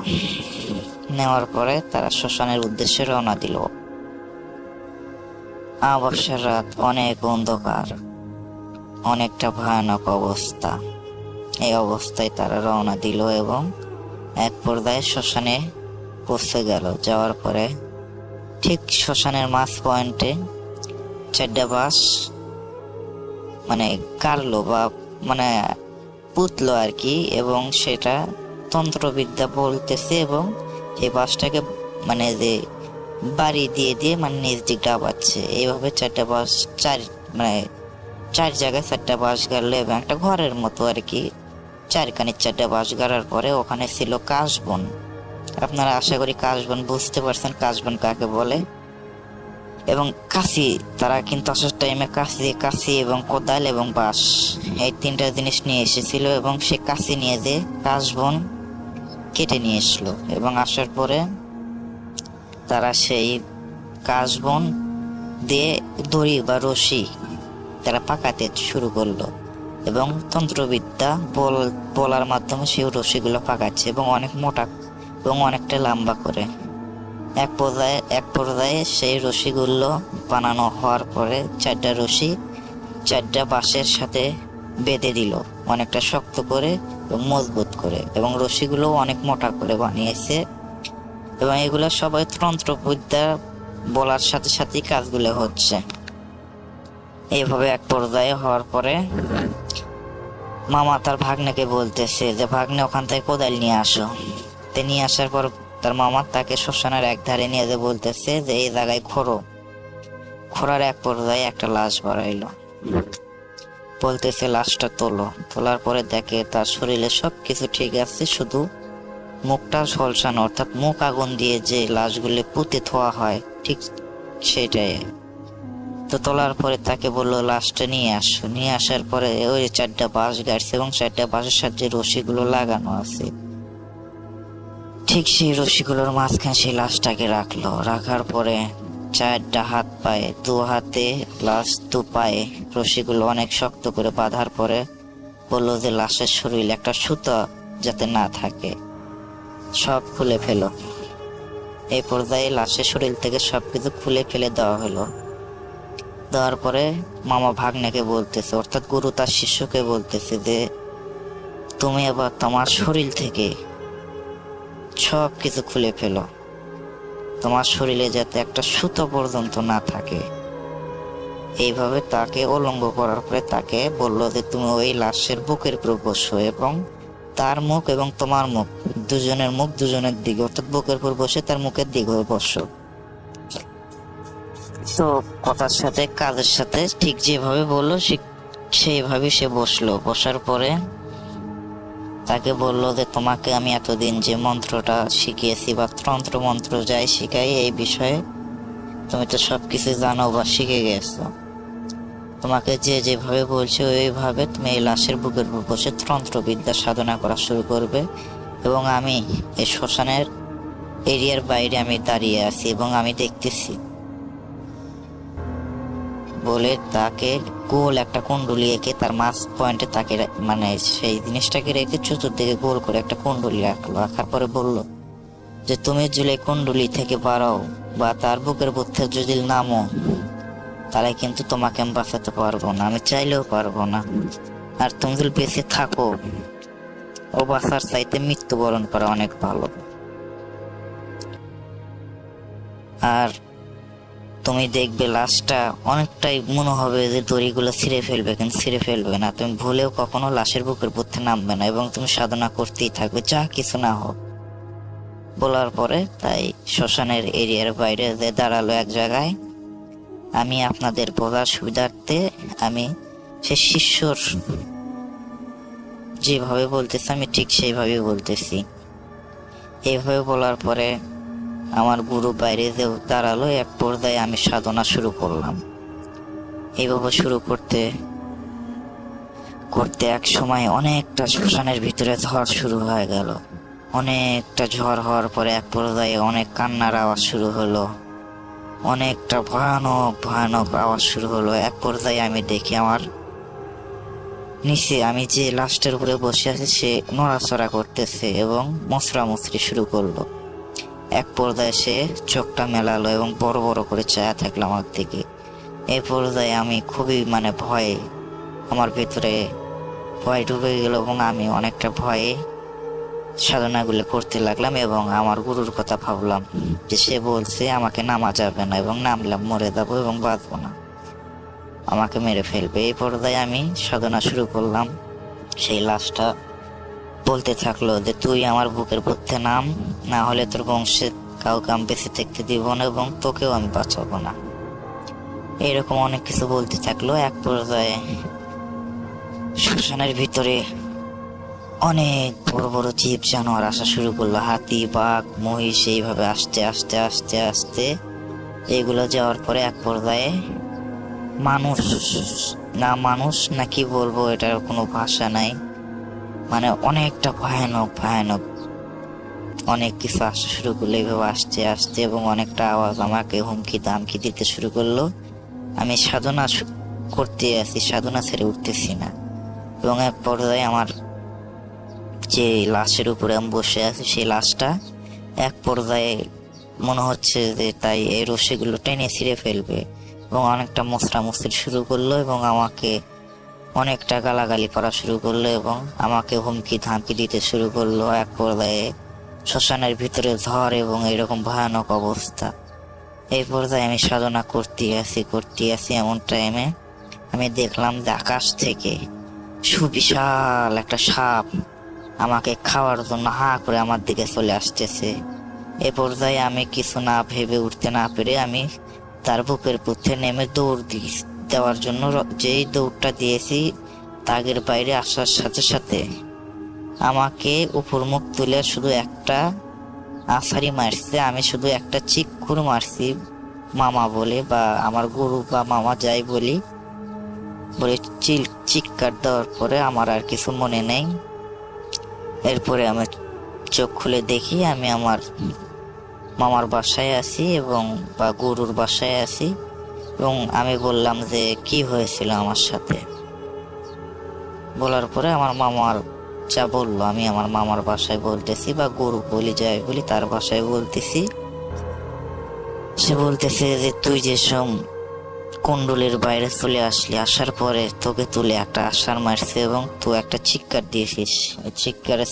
নেওয়ার পরে তারা শ্মশানের উদ্দেশ্যে রওনা দিল। অমাবস্যার রাত, অনেক অন্ধকার, অনেকটা ভয়ানক অবস্থা। এই অবস্থায় তারা রওনা দিল এবং এক পর্যায়ে শ্মশানে পৌঁছে গেল। যাওয়ার পরে ঠিক শ্মশানের মাঝ পয়েন্টে 4টা বাঁশ মানে কাটলো বা মানে পুতলো আর কি, এবং সেটা তন্ত্রবিদ্যা বলতেছে, এবং এই বাঁশটাকে মানে যে বাড়ি দিয়ে দিয়ে মানে নিজ দিক ডাবাচ্ছে। এইভাবে চারটা বাঁশ মানে চার জায়গায় চারটা বাঁশ গাড়লো, এবং একটা ঘরের মতো আর কি চারখানি চারটা বাঁশ গাড়ার পরে ওখানে ছিল কাশবন। আপনারা আশা করি কাশবন বুঝতে পারছেন, কাশবন কাকে বলে। এবং কাশি, তারা কিন্তু আসার টাইমে কাশি এবং কোদাল এবং বাঁশ এই তিনটা জিনিস নিয়ে এসেছিল, এবং সে কাশি নিয়ে যে কাশবন কেটে নিয়ে এসলো। এবং আসার পরে তারা সেই কাশবন দিয়ে দড়ি বা রশি তারা পাকাতে শুরু করলো, এবং তন্ত্রবিদ্যা বলার মাধ্যমে সেই রশিগুলো পাকাচ্ছে, এবং অনেক মোটা এবং অনেকটা লম্বা করে। এক পর্যায়ে সেই রশিগুলো বানানো হওয়ার পরে চারটা রশি চারটা বাঁশের সাথে বেঁধে দিল, অনেকটা শক্ত করে এবং মজবুত করে, এবং রশিগুলো অনেক মোটা করে বানিয়েছে। এবং এগুলো সবাই তন্ত্রবিদ্যা বলার সাথে সাথেই কাজগুলো হচ্ছে। এইভাবে এক পর্যায়ে হওয়ার পরে মামা তার ভাগ্নেকে বলতেছে যে ভাগ্নে ওখান থেকে কোদাল নিয়ে আসো। নিয়ে আসার পর তার মামা তাকে শ্মশানের এক ধারে নিয়ে যে বলতেছে যে এই জায়গায় খোঁড়ার এক পর্যায়ে একটা লাশ বাড়াইলো, বলতেছে লাশটা তোলার পরে দেখে তার শরীরে সবকিছু ঠিক আছে, শুধু মুখটা ঝলসানো, অর্থাৎ মুখ আগুন দিয়ে যে লাশগুলি পুঁতে থোয়া হয় ঠিক সেটাই। তো তোলার পরে তাকে বললো লাশটা নিয়ে আসো। নিয়ে আসার পরে ওই চারটা বাঁশ গাড়ছে, এবং চারটা বাঁশের সাথে যে রশিগুলো লাগানো আছে ঠিক সেই রশিগুলোর মাঝখানে সেই লাশটাকে রাখার পরে চারটা হাত পায়ে, দু হাতে প্লাস দু পায়ে রশিগুলো অনেক শক্ত করে বাঁধার পরে বললো যে লাশের শরীরে একটা সুতা যাতে না থাকে সব খুলে ফেলো। এই পর্যায়ে লাশের শরীর থেকে সবকিছু খুলে ফেলে দেওয়া হলো। দেওয়ার পরে মামা ভাগ্নেকে বলতেছে, অর্থাৎ গুরু তার শিষ্যকে বলতেছে যে তুমি আবার তোমার শরীর থেকে সব কিছু খুলে ফেলো, তোমার শরীরে যাতে একটা সুতো পর্যন্ত না থাকে। এইভাবে তাকে অলঙ্গ করার পরে তাকে বললো যে তুমি ওই লাশের বুকের উপর বসো, এবং তার মুখ এবং তোমার মুখ দুজনের মুখ দুজনের দিকে, অর্থাৎ বুকের উপর বসে তার মুখের দিকে বসো। তো কথার সাথে কাজের সাথে ঠিক যেভাবে বললো সেইভাবে সে বসলো। বসার পরে তাকে বললো যে তোমাকে আমি এতদিন যে মন্ত্রটা শিখিয়েছি বা তন্ত্র মন্ত্র যাই শিখাই, এই বিষয়ে তুমি তো সবকিছু জানো বা শিখে গেছো। তোমাকে যেভাবে বলছে ওইভাবে তুমি এই লাশের বুকের উপর বসে তন্ত্রবিদ্যা সাধনা করা শুরু করবে, এবং আমি এই শ্মশানের এরিয়ার বাইরে আমি দাঁড়িয়ে আছি এবং আমি দেখতেছি বলে তাকে গোল একটা কুণ্ডলি এঁকে তার মাছ পয়েন্টে তাকে মানে সেই জিনিসটাকে রেখে চতুর্দিকে গোল করে একটা কুণ্ডলি রাখার পরে বলল যে তুমি যদি কুণ্ডলি থেকে বাড়াও বা তার বুকের বুদ্ধে যদি নামো, তাহলে কিন্তু তোমাকে আমি বাঁচাতে পারবো না, আমি চাইলেও পারবো না। আর তুমি যদি বেঁচে থাকো, ও বাঁচার চাইতে মৃত্যুবরণ করা অনেক ভালো। আর তুমি দেখবে লাশটা অনেকটাই মনে হবে যে দড়িগুলো ছিঁড়ে ফেলবে, কিন্তু ছিঁড়ে ফেলবে না। তুমি ভুলেও কখনো লাশের বুকের পথে নামবে না, এবং তুমি সাধনা করতেই থাকবে যা কিছু না হোক। বলার পরে তাই শ্মশানের এরিয়ার বাইরে যে দাঁড়ালো এক জায়গায়। আমি আপনাদের বোঝার সুবিধার্থে আমি সে শিষ্যর যেভাবে বলতেছি আমি ঠিক সেইভাবে বলতেছি। এইভাবে বলার পরে আমার গুরু বাইরে যে দাঁড়ালো, এক পর্যায়ে আমি সাধনা শুরু করলাম। এইভাবে শুরু করতে করতে এক সময় অনেকটা শ্মশানের ভিতরে ঝড় শুরু হয়ে গেল। অনেকটা ঝড় হওয়ার পরে এক পর্যায়ে অনেক কান্নার আওয়াজ শুরু হলো, অনেকটা ভয়ানক ভয়ানক আওয়াজ শুরু হলো। এক পর্যায়ে আমি দেখি আমার নিচে আমি যে লাশটার উপরে বসে আছি সে নড়াচড়া করতেছে এবং মশরামশরি শুরু করলো। এক পর্যায়ে সে চোখটা মেলালো এবং বড় বড় করে চায়া থাকলো আমার দিকে। এই পর্যায়ে আমি খুবই ভয়ে, আমার ভিতরে ভয় ঢুকে গেল এবং আমি অনেকটা ভয়ে সাধনাগুলো করতে লাগলাম এবং আমার গুরুর কথা ভাবলাম যে সে বলছে আমাকে নামা যাবে না, এবং নামলাম মরে যাবো এবং বাঁচবো না, আমাকে মেরে ফেলবে। এই পর্যায়ে আমি সাধনা শুরু করলাম সেই লাশটা বলতে থাকলো যে তুই আমার বুকের মধ্যে নাম, না হলে তোর বংশে কাউকে আমি বেঁচে থাকতে দিব না এবং তোকেও আমি বাঁচাবো না। এরকম অনেক কিছু বলতে থাকলো। এক পর্যায়ে শ্মশানের ভিতরে অনেক বড় বড় জীব জানোয়ার আসা শুরু করলো, হাতি, বাঘ, মহিষ, এইভাবে আস্তে আস্তে আস্তে আস্তে এগুলো যাওয়ার পরে এক পর্যায়ে মানুষ না কি বলবো, এটার কোনো ভাষা নাই, মানে অনেকটা ভয়ানক ভয়ানক অনেক কিছু আসা শুরু করলো এইভাবে আস্তে আস্তে, এবং অনেকটা আওয়াজ আমাকে হুমকি দামকি দিতে শুরু করলো। আমি সাধনা করতে আছি, সাধনা ছেড়ে উঠতেছি না। এবং এক পর্যায়ে আমার যে লাশের উপরে আমি বসে আছি সেই লাশটা এক পর্যায়ে মনে হচ্ছে যে তাই এই রশিগুলো টেনে ছিঁড়ে ফেলবে, এবং অনেকটা মশরামশরি শুরু করলো এবং আমাকে অনেকটা গালাগালি করা শুরু করলো এবং আমাকে হুমকি ধামকি দিতে শুরু করলো। এক পর্যায়ে শ্মশানের ভিতরে ঝড় এবং এরকম ভয়ানক অবস্থা। এই পর্যায়ে আমি সাধনা করতে আছি এমন টাইমে আমি দেখলাম যে আকাশ থেকে সুবিশাল একটা সাপ আমাকে খাওয়ার জন্য হা করে আমার দিকে চলে আসতেছে। এ পর্যায়ে আমি কিছু না ভেবে উঠতে না পেরে আমি তার বুকের পথে নেমে দৌড় দেওয়ার জন্য যেই দৌড়টা দিয়েছি তাগের বাইরে আসার সাথে সাথে আমাকে উপর মুখ তুলে শুধু একটা আছাড়ি মারছে। আমি শুধু একটা চিক্কুর মারছি মামা বলে, বা আমার গুরু বা মামা যাই বলে চিৎকার দেওয়ার পরে আমার আর কিছু মনে নেই। এরপরে আমি চোখ খুলে দেখি আমি আমার মামার বাসায় আছি এবং বা গুরুর বাসায় আছি, এবং আমি বললাম যে কি হয়েছিল আমার সাথে। বলার পরে আমার মামার যা বললো আমি আমার মামার বাসায় বলতেছি, বা গুরু বলি যাই বলি তার বাসায় বলতেছি। সে বলতেছে যে তুই যে সব কুণ্ডলের বাইরে চলে আসলি, আসার পরে তোকে তুলে একটা আশার মারছে এবং তুই একটা চিৎকার দিয়েছিস। ওই চিৎকারের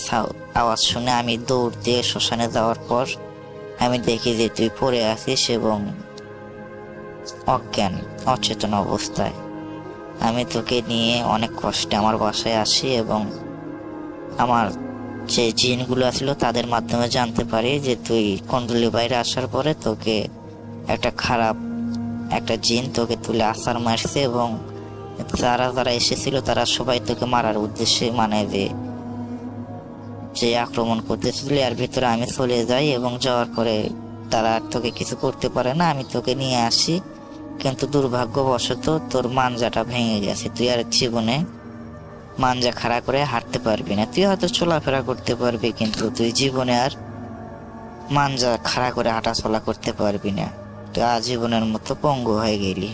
আওয়াজ শুনে আমি দৌড় দিয়ে শ্মশানে যাওয়ার পর আমি দেখি যে তুই পড়ে আছিস এবং অজ্ঞান অচেতন অবস্থায়। আমি তোকে নিয়ে অনেক কষ্টে আমার বাসায় আসি এবং আমার যে জিনগুলো ছিল তাদের মাধ্যমে জানতে পারি যে তুই কুণ্ডলী বাইরে আসার পরে তোকে একটা জিন তোকে তুলে আছাড় মারছে, এবং যারা এসেছিল তারা সবাই তোকে মারার উদ্দেশ্যে, মানে যে আক্রমণ করতেছিল এর ভিতরে আমি চলে যাই এবং যাওয়ার পরে তারা তোকে কিছু করতে পারে না। আমি তোকে নিয়ে আসি, কিন্তু দুর্ভাগ্যবশত তোর মাঞ্জাটা ভেঙে গেছে। তুই আর জীবনে মাঞ্জা খাড়া করে হাঁটতে পারবি না। তুই হয়তো চলাফেরা করতে পারবি, কিন্তু তুই জীবনে আর মাঞ্জা খাড়া করে হাঁটা চলা করতে পারবি না। তুই আজীবনের মতো পঙ্গু হয়ে গেলি।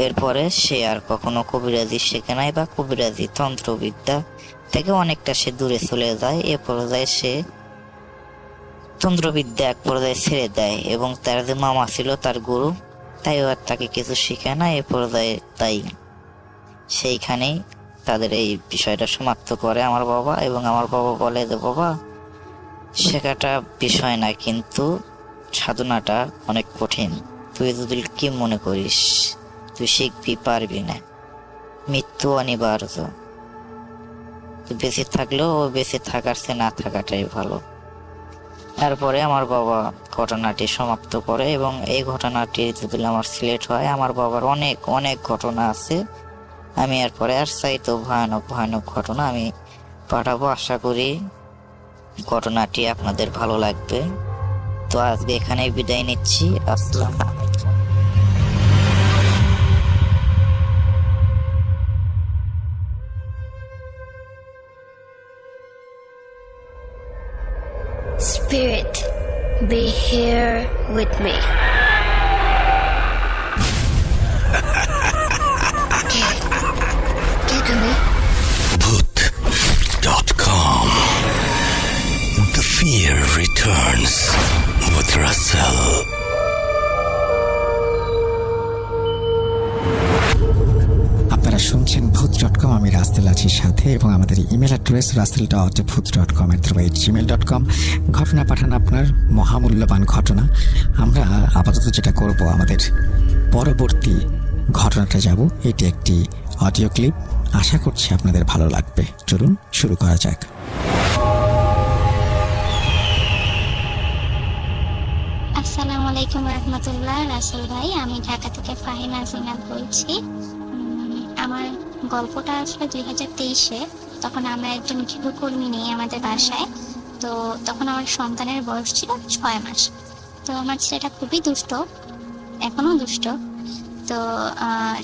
এরপরে সে আর কখনো কবিরাজি শেখে নাই, বা কবিরাজি তন্ত্রবিদ্যা থেকে অনেকটা সে দূরে চলে যায়। এ পর্যায়ে সে তন্ত্রবিদ্যা এক পর্যায়ে ছেড়ে দেয় এবং তার যে মামা ছিল তার গুরু, তাই আর তাকে কিছু শিখে না। এ পর্যায়ে তাই সেইখানেই তাদের এই বিষয়টা সমাপ্ত করে আমার বাবা। এবং আমার বাবা বলে যে বাবা, শেখাটা বিষয় না, কিন্তু সাধনাটা অনেক কঠিন। তুই যদি কি মনে করিস তুই শিখবি, পারবি না, মৃত্যু অনিবার্য। তুই বেঁচে থাকলেও বেঁচে থাকার চেয়ে না থাকাটাই ভালো। তারপরে আমার বাবা ঘটনাটি সমাপ্ত করে, এবং এই ঘটনাটি যদি আমার সিলেক্ট হয়, আমার বাবার অনেক অনেক ঘটনা আছে। আমি এরপরে আর চাইতো ভয়ানক ভয়ানক ঘটনা আমি পাঠাবো। আশা করি ঘটনাটি আপনাদের ভালো লাগবে। তো আজকে এখানেই বিদায় নিচ্ছি। আসসালামু আলাইকুম। Spirit, be here with me. Get to me. Bhoot.com. The fear returns with Russell. আপনারা শুনছেন ভূত.com। আমি রাসেল আছি সাথে, এবং আমাদের ইমেল অ্যাড্রেস rasel.bhoot.com@gmail.com। ঘটনা পাঠান আপনার মহামূল্যবান ঘটনা। আমরা আপাতত যেটা করব, আমাদের পরবর্তী ঘটনাটা যাব এটি একটি অডিও ক্লিপ, আশা করছি আপনাদের ভালো লাগবে। চলুন শুরু করা যাক। আসসালামু আলাইকুম রহমতুল্লাহ। রাসেল ভাই, আমি ঢাকা থেকে ফাহিনা জিনাত বলছি। আমার গল্পটা আসলে 2023-এ, তখন আমরা একজন গৃহকর্মী নিয়ে আমাদের বাসায়। তো তখন আমার সন্তানের বয়স ছিল 6 মাস। তো আমার ছেলেটা খুবই দুষ্ট, এখনো দুষ্ট। তো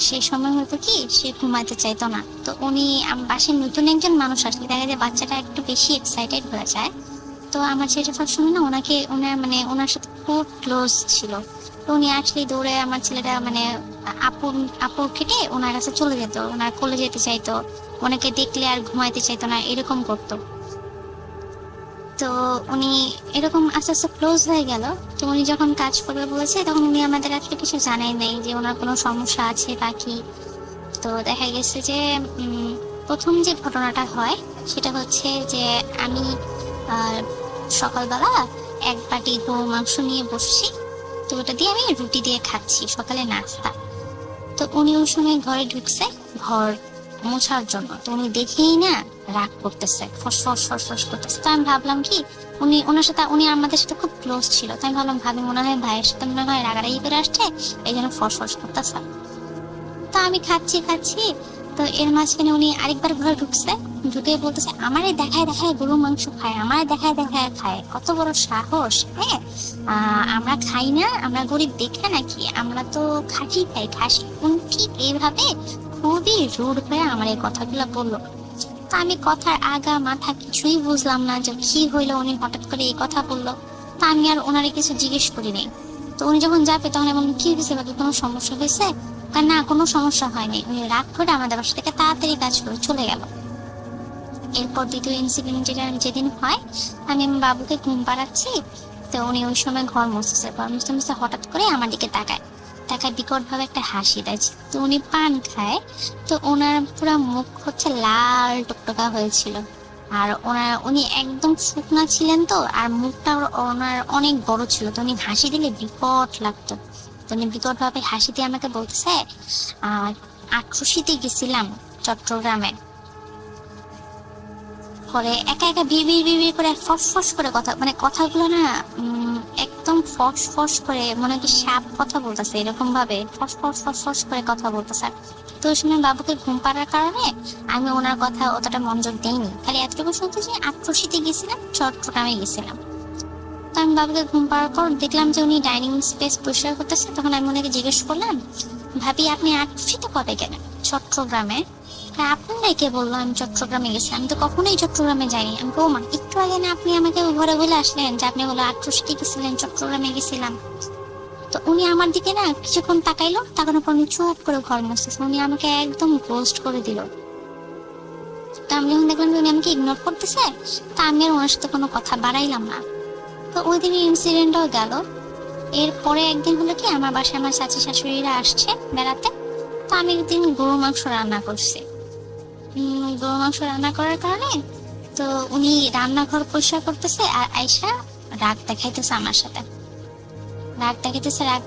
সেই সময় হতো কি, সে ঘুমাতে চাইতো না। তো উনি বাসায় নতুন একজন মানুষ আসলে দেখা যায় বাচ্চাটা একটু বেশি এক্সাইটেড হয়ে যায়। তো আমার ছেলেটা সবসময় না ওনার সাথে খুব ক্লোজ ছিল। তো উনি আসলে দৌড়ে আমার ছেলেটা আপুর কেটে ওনার কাছে চলে যেত, ওনার কোলে যেতে চাইতো, ওনাকে দেখলে আর ঘুমাইতে চাইতো না, এরকম করতো। তো উনি এরকম আস্তে আস্তে ক্লোজ হয়ে গেল। তো উনি যখন কাজ করবে বলেছে, তখন উনি আমাদের আসলে কিছু জানাই নাই যে ওনার কোনো সমস্যা আছে বা কি। তো দেখা গেছে যে প্রথম যে ঘটনাটা হয় সেটা হচ্ছে যে আমি সকালবেলা এক বাটি গরুর মাংস নিয়ে বসছি। তো ওটা দিয়ে আমি রুটি দিয়ে খাচ্ছি সকালে নাস্তা। তো উনি ওই সময় ঘরে ঢুকছে ঘর মোছার জন্য। তো উনি দেখেই না রাগ করতেছে, ফস করতেছে। তো আমি ভাবলাম কি, উনি আমাদের সাথে খুব ক্লোজ ছিল। তো আমি ভাবলাম মনে হয় ভাইয়ের সাথে মনে হয় রাগারাগি করে আসছে, এই জন্য ফস করতেছে। তো আমি খাচ্ছি। তো এর মাঝখানে উনি আরেকবার ঘরে ঢুকে বলতেছে, আমারে দেখায় গরুর মাংস খায়, আমারে দেখায় খায়, কত বড় সাহস। হ্যাঁ, আমরা খাই না, আমরা গরিব দেখে নাকি, আমরা তো খাসি খাই, খাসি। উনি ঠিক এইভাবে খুবই রুড হয়ে আমার এই কথাগুলো বললো। তো আমি কথার আগা মাথা কিছুই বুঝলাম না যে কি হইলো, উনি হঠাৎ করে এই কথা বললো। তা আমি আর ওনারে কিছু জিজ্ঞেস করি নাই। তো উনি যখন যাবে তখন এমন কি হয়েছে, বাকি কোনো সমস্যা হয়েছে? না, কোনো সমস্যা হয়নি। উনি রাগ করে আমাদের বাসা থেকে তাড়াতাড়ি কাজ করে চলে গেল। এরপর দ্বিতীয় ইনসিডেন্ট যেদিন হয়, আমি আমার বাবুকে ঘুম পাড়াচ্ছি। তো উনি ওই সময় ঘর মুছতে হঠাৎ করে আমার দিকে তাকায় বিকট ভাবে একটা হাসি দেয়। তো উনি পান খায়। তো ওনার পুরো মুখ হচ্ছে লাল টকটকা হয়েছিল। আর উনি একদম শুকনা ছিলেন। তো আর মুখটা ওনার অনেক বড় ছিল। তো উনি হাসি দিলে বিকট লাগতো। উনি বিকট ভাবে হাসি দিয়ে আমাকে বলতেছে, আটরশিতে গেছিলাম চট্টগ্রামে। পরে একা বিড় করে ফস করে কথা, কথাগুলো না একদম ফস করে মনে কি সাপ কথা বলতেছে, এরকম ভাবে ফস করে কথা বলতেছে। তো ওই সময় বাবুকে ঘুম পাড়ার কারণে আমি ওনার কথা অতটা মনোযোগ দিইনি, খালি এতটুকু শুনতে যে আটরশিতে গেছিলাম, চট্টগ্রামে গেছিলাম। তো আমি বাবুকে ঘুম পাড়ার পর দেখলাম যে উনি ডাইনিং স্পেস পরিষ্কার করতেছে। তখন আমি ওনাকে জিজ্ঞেস করলাম, ভাবি আপনি আটরশিতে কবে গেলেন? চট্টগ্রামে। আপনারাই কে বললো আমি চট্টগ্রামে গেছি? আমি তো কখনোই চট্টগ্রামে যাইনি। আমি বললাম, একটু আগে না আপনি আমাকে ঘরে বলে আসলেন যে আপনি বলো আটরশিতে গেছিলেন, চট্টগ্রামে গেছিলাম। তো উনি আমার দিকে না কিছুক্ষণ তাকাইলো, তাকানোর পর উনি চুপ করে ঘর মুছতেছে। উনি আমাকে একদম গোস্ট করে দিল। তো আমি যখন দেখলাম যে উনি আমাকে ইগনোর করতেছে, তা আমি আর ওনার সাথে কোনো কথা বাড়াইলাম না। তো ওই দিনের ইনসিডেন্টটাও গেল। এরপরে একদিন হলো কি, আমার বাসায় আমার চাচি শাশুড়িরা আসছে বেড়াতে। তো আমি একদিন গরুর মাংস রান্না করছি। গরুর মাংস রান্না করার কারণে তো উনি রান্নাঘর পরিষ্কার করতেছে আর আয়সা রাগ দেখাইতেছে আমার সাথে। রাগ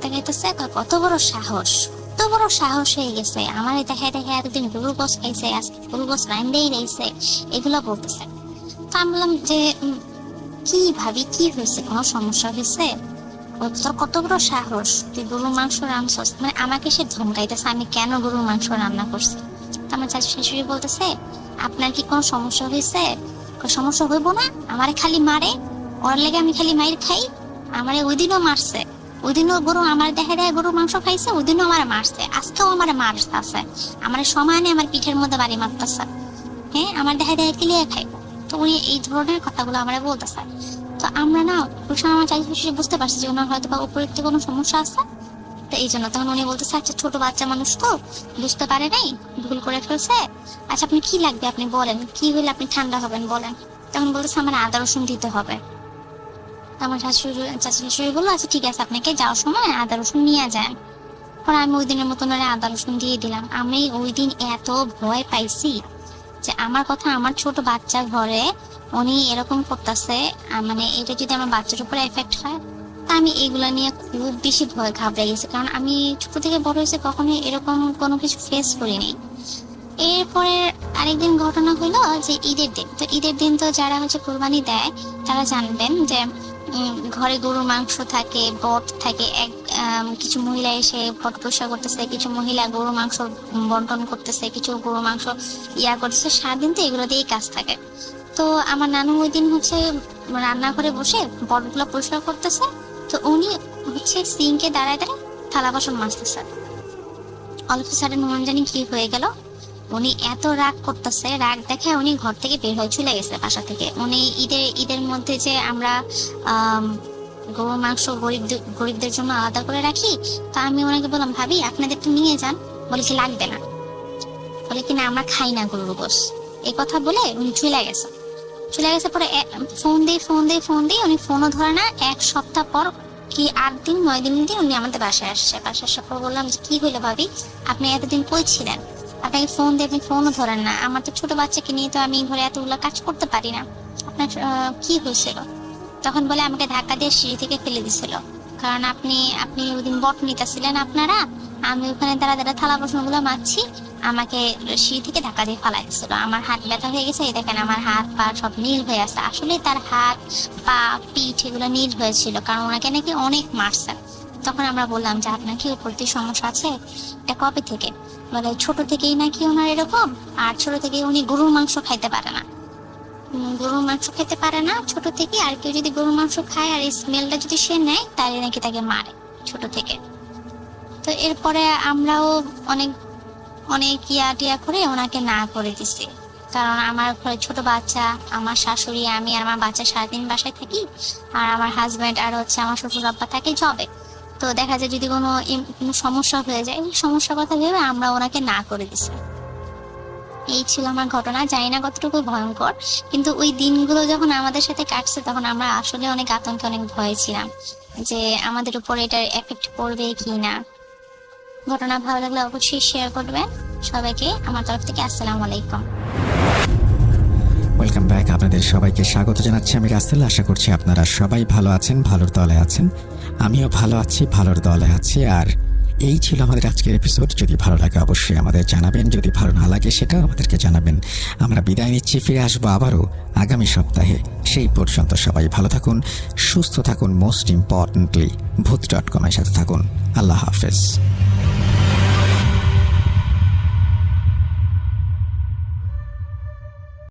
দেখাইতেছে কত বড় সাহস হয়ে গেছে, আমার দেখায় এতদিন গরু গোস খাইছে, আজকে গরু গোস রান্নাই রয়েছে, এগুলো বলতেছে। তো আমি বললাম যে কি ভাবি, কি হয়েছে, কোনো সমস্যা হয়েছে? তোর কত বড় সাহস, তুই গরুর মাংস রান্নাস? আমাকে সে ধমকাইতেছে আমি কেন গরুর মাংস রান্না করছি। আমার চাচি শাশুড়ি বলতেছে, আপনার কি কোনো সমস্যা হয়েছে? সমস্যা হইব না, আমারে খালি মারে, ওর লেগে আমি খালি মাইর খাই। আমারে ওই দিনও মারছে, ওই দিনও গরু আমার দেখায় গরুর মাংস খাইছে, ওই দিনও আমার মারছে, আজকেও আমার মারছে, আমার সমানে আমার পিঠের মধ্যে বাড়ি মারতেছে। হ্যাঁ, আমার দেখায় কিলিয়ে খাইব। তো উনি এই ধরনের কথাগুলো আমার বলতেছে। তো আমরা না ওই সময় আমার চাচি শাশুড়ি বুঝতে পারছি যে ওনার হয়তো বা উপযুক্ত কোনো সমস্যা আছে। তো এই জন্য তখন উনি বলতেছে, আচ্ছা ছোট বাচ্চা মানুষ তো বুঝতে পারে নাই, ভুল করে ফেলছে। আচ্ছা আপনি কি লাগবে আপনি বলেন, কি হইলে আপনি ঠান্ডা হবেন বলেন। তখন বলতেছে আমার আদা রসুন দিতে হবে। আমার চাচি শাশুড়ি বললো, আচ্ছা ঠিক আছে, আপনাকে যাওয়ার সময় আদা রসুন নিয়ে যান। পরে আমি ওই দিনের মতন আদা রসুন দিয়ে দিলাম। আমি ওই দিন এত ভয় পাইছি যে আমার কথা, আমার ছোট বাচ্চা ঘরে উনি এরকম করতেছে, এটা যদি আমার বাচ্চার উপরে এফেক্ট হয়। তা আমি এগুলা নিয়ে খুব বেশি ভয় ঘাবড়ে গেছি, কারণ আমি ছোট থেকে বড় হয়েছে, কখনো এরকম কোনো কিছু ফেস করিনি। এরপরে আরেকদিন ঘটনা হলো যে ঈদের দিন। তো ঈদের দিন তো যারা হচ্ছে কোরবানি দেয় তারা জানবেন যে ঘরে গরুর মাংস থাকে, বট থাকে, কিছু মহিলা এসে বট পরিষ্কার করতেছে, কিছু মহিলা গরুর মাংস বন্টন করতেছে, কিছু গরুর মাংস করতেছে। সারাদিন তো এগুলো দিয়েই কাজ থাকে। তো আমার নানু ওই দিন হচ্ছে রান্নাঘরে বসে বটগুলো পরিষ্কার করতেছে। তো উনি হচ্ছে সিঙ্কে দাঁড়ায় দাঁড়ায় থালা বাসন মাজতেছে। অল অফ সাডেন মন জানি কি হয়ে গেল, উনি এত রাগ করতেছে, রাগ দেখে উনি ঘর থেকে বের হয়ে চলে গেছে বাসা থেকে। উনি ঈদের মধ্যে যে আমরা গরুর মাংস গরিবদের জন্য আলাদা করে রাখি, তা আমি ওনাকে বললাম, ভাবি আপনাদের তো নিয়ে যান। বলে কি লাগবে না, বলে কিনা আমরা খাই না গরুর গোশ। এই কথা বলে উনি চলে গেছে। পরে ফোন দিয়ে উনি ফোনও ধরে না। 1 সপ্তাহ পর কি 8 দিন 9 দিন দিয়ে উনি আমাদের বাসায় আসছে। বাসায় আসার পর বললাম যে কি হইলো ভাবি, আপনি এতদিন কই ছিলেন? আপনাকে ফোন দিয়ে আপনি ফোনও ধরেন না। আমার তো ছোট বাচ্চাকে নিয়ে তো আমি ঘরে এতগুলো কাজ করতে পারি না। আপনার কি হয়েছিল? তখন বলে আমাকে ধাক্কা দিয়ে সিঁড়ি থেকে ফেলে দিছিল, কারণ আপনি ওইদিন বট নিতেছিলেন আপনারা, আমি ওখানে দাঁড়া থালা বাসন গুলো মাজছি, আমাকে সিঁড়ি থেকে ধাক্কা দিয়ে ফালাই দিছিল। আমার হাত ব্যথা হয়ে গেছে, এই দেখেন আমার হাত পা সব নীল হয়ে আছে। আসলে তার হাত পা পিঠ এগুলো নীল হয়েছিল, কারণ ওনাকে নাকি অনেক মারছে। তখন আমরা বললাম যে আপনার কি উপর দিয়ে সমস্যা আছে? এটা কবে থেকে? বলে ছোট থেকেই নাকি ওনার এরকম, আর ছোট থেকে উনি গরুর মাংস খাইতে পারে না। ছোট থেকে। আর কেউ যদি গরুর মাংস খায় আর এই স্মেলটা যদি সে নেয়, তাহলে নাকি তাকে মারে ছোট থেকে। তো এরপরে আমরাও অনেক টিয়া করে ওনাকে না করে দিছি, কারণ আমার ঘরে ছোট বাচ্চা, আমার শাশুড়ি, আমি আর আমার বাচ্চা সারাদিন বাসায় থাকি, আর আমার হাজবেন্ড আর হচ্ছে আমার শ্বশুর আব্বা থাকে জবে। তো দেখা যায় যদি কোনো সমস্যা হয়ে যায়, এই সমস্যার কথা ভেবে আমরা ওনাকে না করে দিছি। এই ছিল আমার ঘটনা। জানি না কতটুকু ভয়ঙ্কর, কিন্তু ওই দিনগুলো যখন আমাদের সাথে কাটছে তখন আমরা আসলে অনেক আতঙ্কে, অনেক ভয়ে ছিলাম যে আমাদের উপর এটার এফেক্ট পড়বে কি না। ঘটনা ভালো লাগলে অবশ্যই শেয়ার করবেন। সবাইকে আমার তরফ থেকে আসসালামু আলাইকুম। Welcome back. আপনাদের সবাইকে স্বাগত জানাচ্ছি আমি রাসেল। আশা করছি আপনারা সবাই ভালো আছেন, ভালোর দলে আছেন। আমিও ভালো আছি, ভালোর দলে আছি। আর এই ছিল আমাদের আজকের এপিসোড। যদি ভালো লাগে অবশ্যই আমাদের জানাবেন, যদি ভালো না লাগে সেটাও আমাদেরকে জানাবেন। আমরা বিদায় নিচ্ছি, ফিরে আসবো আবারও আগামী সপ্তাহে। সেই পর্যন্ত সবাই ভালো থাকুন, সুস্থ থাকুন, মোস্ট ইম্পর্টেন্টলি ভূত.com এর সাথে থাকুন। আল্লাহ হাফেজ।